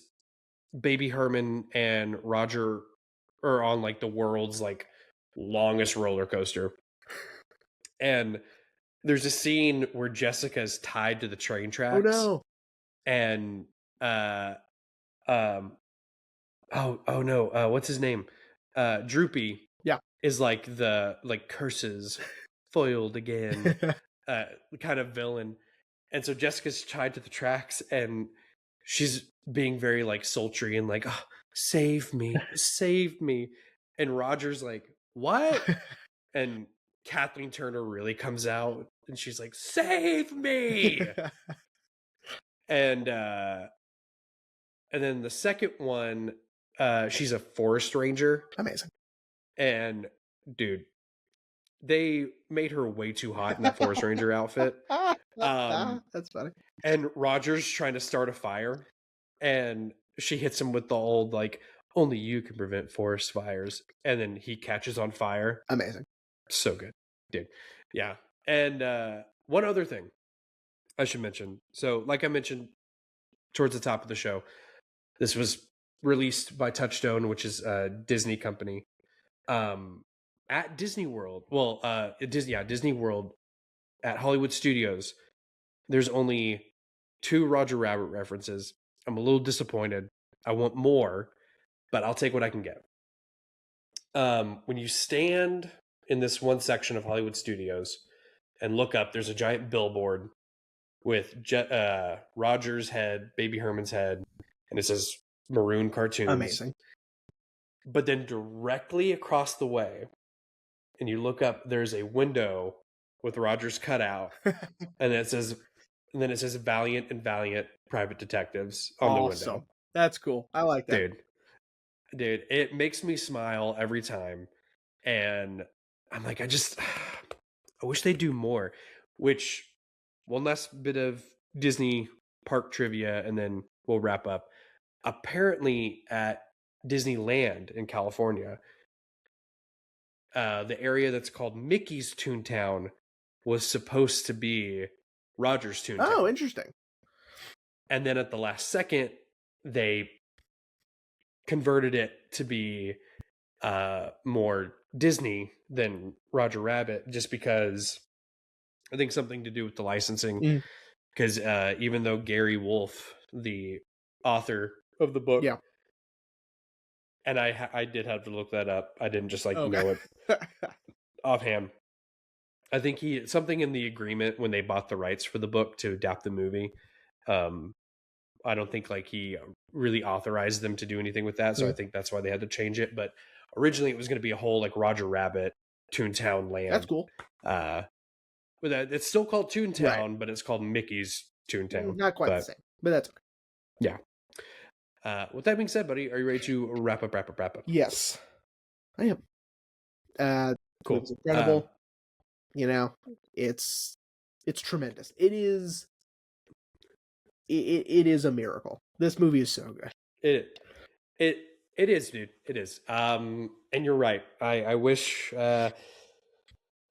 Baby Herman and Roger are on like the world's like longest roller coaster. And there's a scene where Jessica's tied to the train Oh tracks no. and uh um oh no, what's his name? Droopy Yeah. is like the like curses foiled again uh kind of villain. And so Jessica's tied to the tracks and she's being very like sultry and like, oh, save me, save me. And Roger's like, what? And Kathleen Turner really comes out and she's like, save me. And and then the second one, she's a forest ranger. Amazing. And dude, they made her way too hot in that forest ranger outfit. That's funny. And Roger's trying to start a fire and she hits him with the old like only you can prevent forest fires, and then he catches on fire. Amazing. So good, dude. Yeah. And one other thing I should mention. So like I mentioned towards the top of the show, this was released by Touchstone, which is a Disney company. At Disney World, Disney World at Hollywood Studios, there's only 2 Roger Rabbit references. I'm a little disappointed. I want more, but I'll take what I can get. When you stand in this one section of Hollywood Studios and look up, there's a giant billboard with Roger's head, Baby Herman's head, and it says Maroon Cartoons. Amazing. But then directly across the way, and you look up, there's a window with Roger's cutout, and it says Valiant and Valiant Private Detectives on the window. That's cool. I like that. Dude, it makes me smile every time. And I'm like, I wish they'd do more. Which, one last bit of Disney park trivia, and then we'll wrap up. Apparently, at Disneyland in California, the area that's called Mickey's Toontown was supposed to be Roger's Toontown. Oh, interesting. And then at the last second, they converted it to be more Disney than Roger Rabbit, just because I think something to do with the licensing. Because even though Gary Wolfe, the author of the book, Yeah. and I did have to look that up. I didn't just know it offhand. I think something in the agreement when they bought the rights for the book to adapt the movie. I don't think like he really authorized them to do anything with that, so I think that's why they had to change it. But originally, it was going to be a whole like Roger Rabbit Toontown land. That's cool. It's still called Toontown, Right. but it's called Mickey's Toontown. Not quite the But same, but that's okay. yeah. With that being said, buddy, are you ready to wrap up? Yes, I am. It Cool. was incredible. It's tremendous. It is a miracle. This movie is so good. It is, dude. It is. And you're right. I wish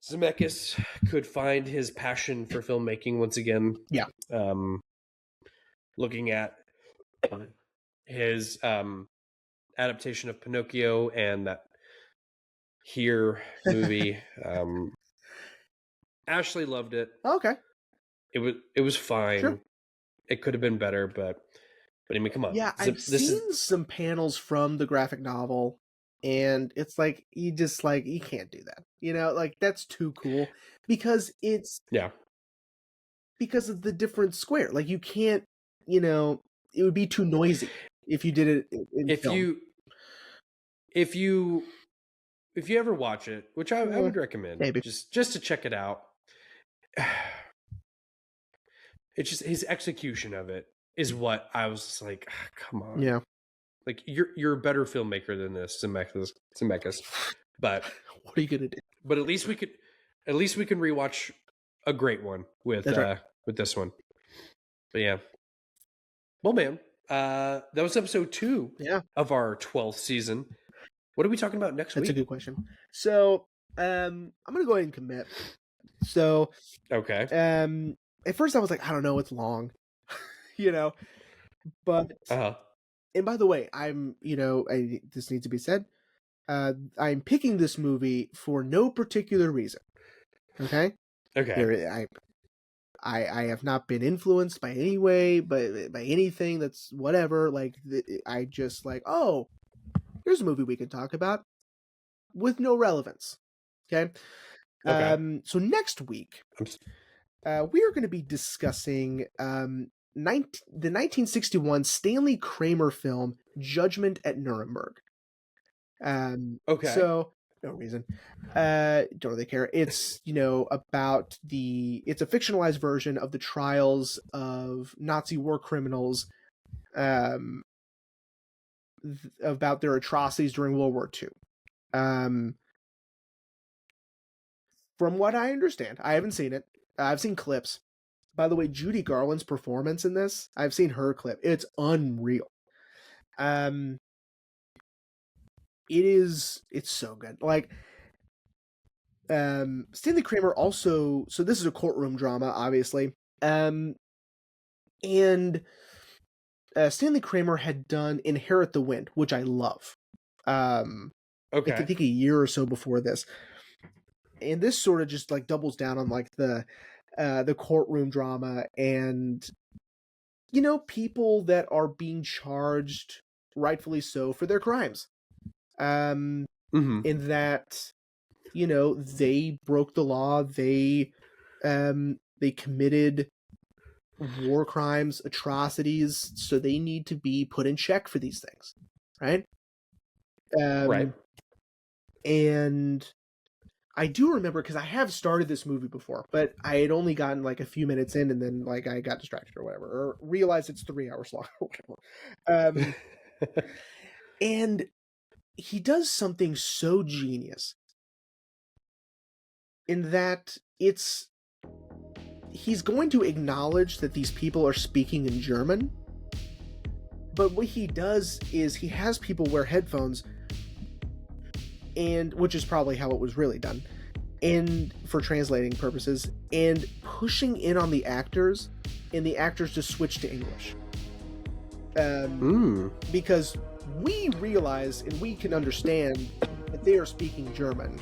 Zemeckis could find his passion for filmmaking once again. Yeah. Looking at his adaptation of Pinocchio and that Here movie. Ashley loved it. Okay. It was fine. Sure. It could have been better, but I mean, come on. Yeah, I've seen some panels from the graphic novel, and it's like you can't do that. Like that's too cool because it's because of the different square. Like you can't, it would be too noisy if you did it in film. If you ever watch it, which I would recommend, maybe just to check it out. It's just his execution of it is what I was just like, come on. Yeah. Like you're a better filmmaker than this, Zemeckis. But what are you gonna do? But at least we can rewatch a great one with this one. But yeah. Well, man, that was episode 2 of our 12th season. What are we talking about next week? That's a good question. So I'm gonna go ahead and commit. So okay. At first I was like, I don't know, it's long. But and by the way, I'm this needs to be said. I'm picking this movie for no particular reason. Okay. I have not been influenced by any way, by anything that's whatever. Like I just like, oh, here's a movie we can talk about with no relevance. Okay. So next week, we are going to be discussing the 1961 Stanley Kramer film Judgment at Nuremberg. So no reason. Don't really care. It's about it's a fictionalized version of the trials of Nazi war criminals, about their atrocities during World War II. From what I understand, I haven't seen it. I've seen clips. By the way, Judy Garland's performance in this, I've seen her clip. It's unreal. It's so good. Like, Stanley Kramer also, so this is a courtroom drama, obviously. And Stanley Kramer had done Inherit the Wind, which I love. I think a year or so before this. And this sort of just like doubles down on like the courtroom drama and people that are being charged, rightfully so, for their crimes. In that they broke the law, they committed war crimes, atrocities, so they need to be put in check for these things, right? Right. And I do remember, because I have started this movie before, but I had only gotten like a few minutes in, and then like I got distracted or whatever, or realized it's 3 hours long or whatever. And he does something so genius in that he's going to acknowledge that these people are speaking in German, but what he does is he has people wear headphones, and which is probably how it was really done, and for translating purposes, and pushing in on the actors, and the actors just switch to English. Because we realize and we can understand that they are speaking German,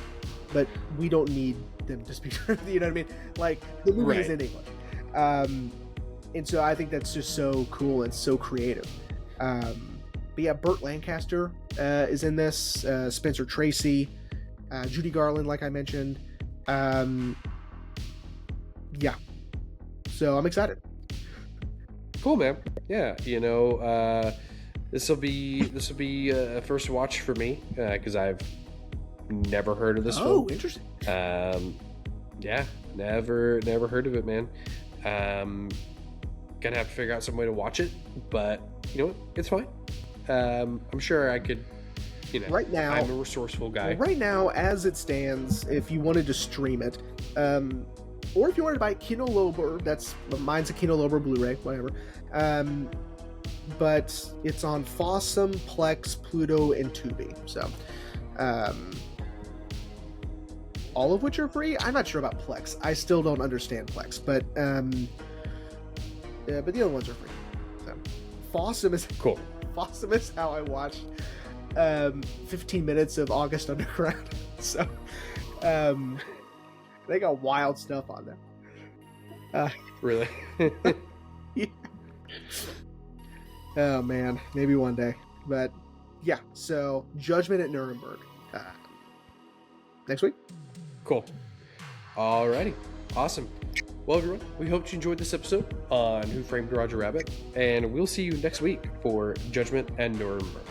but we don't need them to speak German. You know what I mean? Like, the movie is in English. And so I think that's just so cool and so creative. But yeah, Burt Lancaster is in this, Spencer Tracy, Judy Garland, like I mentioned. Yeah. So I'm excited. Cool, man. Yeah, this will be a first watch for me, because I've never heard of this film. Oh, interesting. Yeah, Never heard of it, man. Gonna have to figure out some way to watch it, but you know what? It's fine. I'm sure I could, you know, Right now, I'm a resourceful guy. Right now, as it stands, if you wanted to stream it, or if you wanted to buy Kino Lorber, mine's a Kino Lorber Blu-ray, whatever. But it's on Fossum, Plex, Pluto, and Tubi. So, all of which are free. I'm not sure about Plex. I still don't understand Plex, but the other ones are free. So, Fossum is Cool. Fossum is how I watched 15 minutes of August Underground. So, they got wild stuff on there. Really? Yeah. Oh man, maybe one day. But yeah, so Judgment at Nuremberg. Next week. Cool. Alrighty. Awesome. Well, everyone, we hope you enjoyed this episode on Who Framed Roger Rabbit, and we'll see you next week for Judgment and Nuremberg.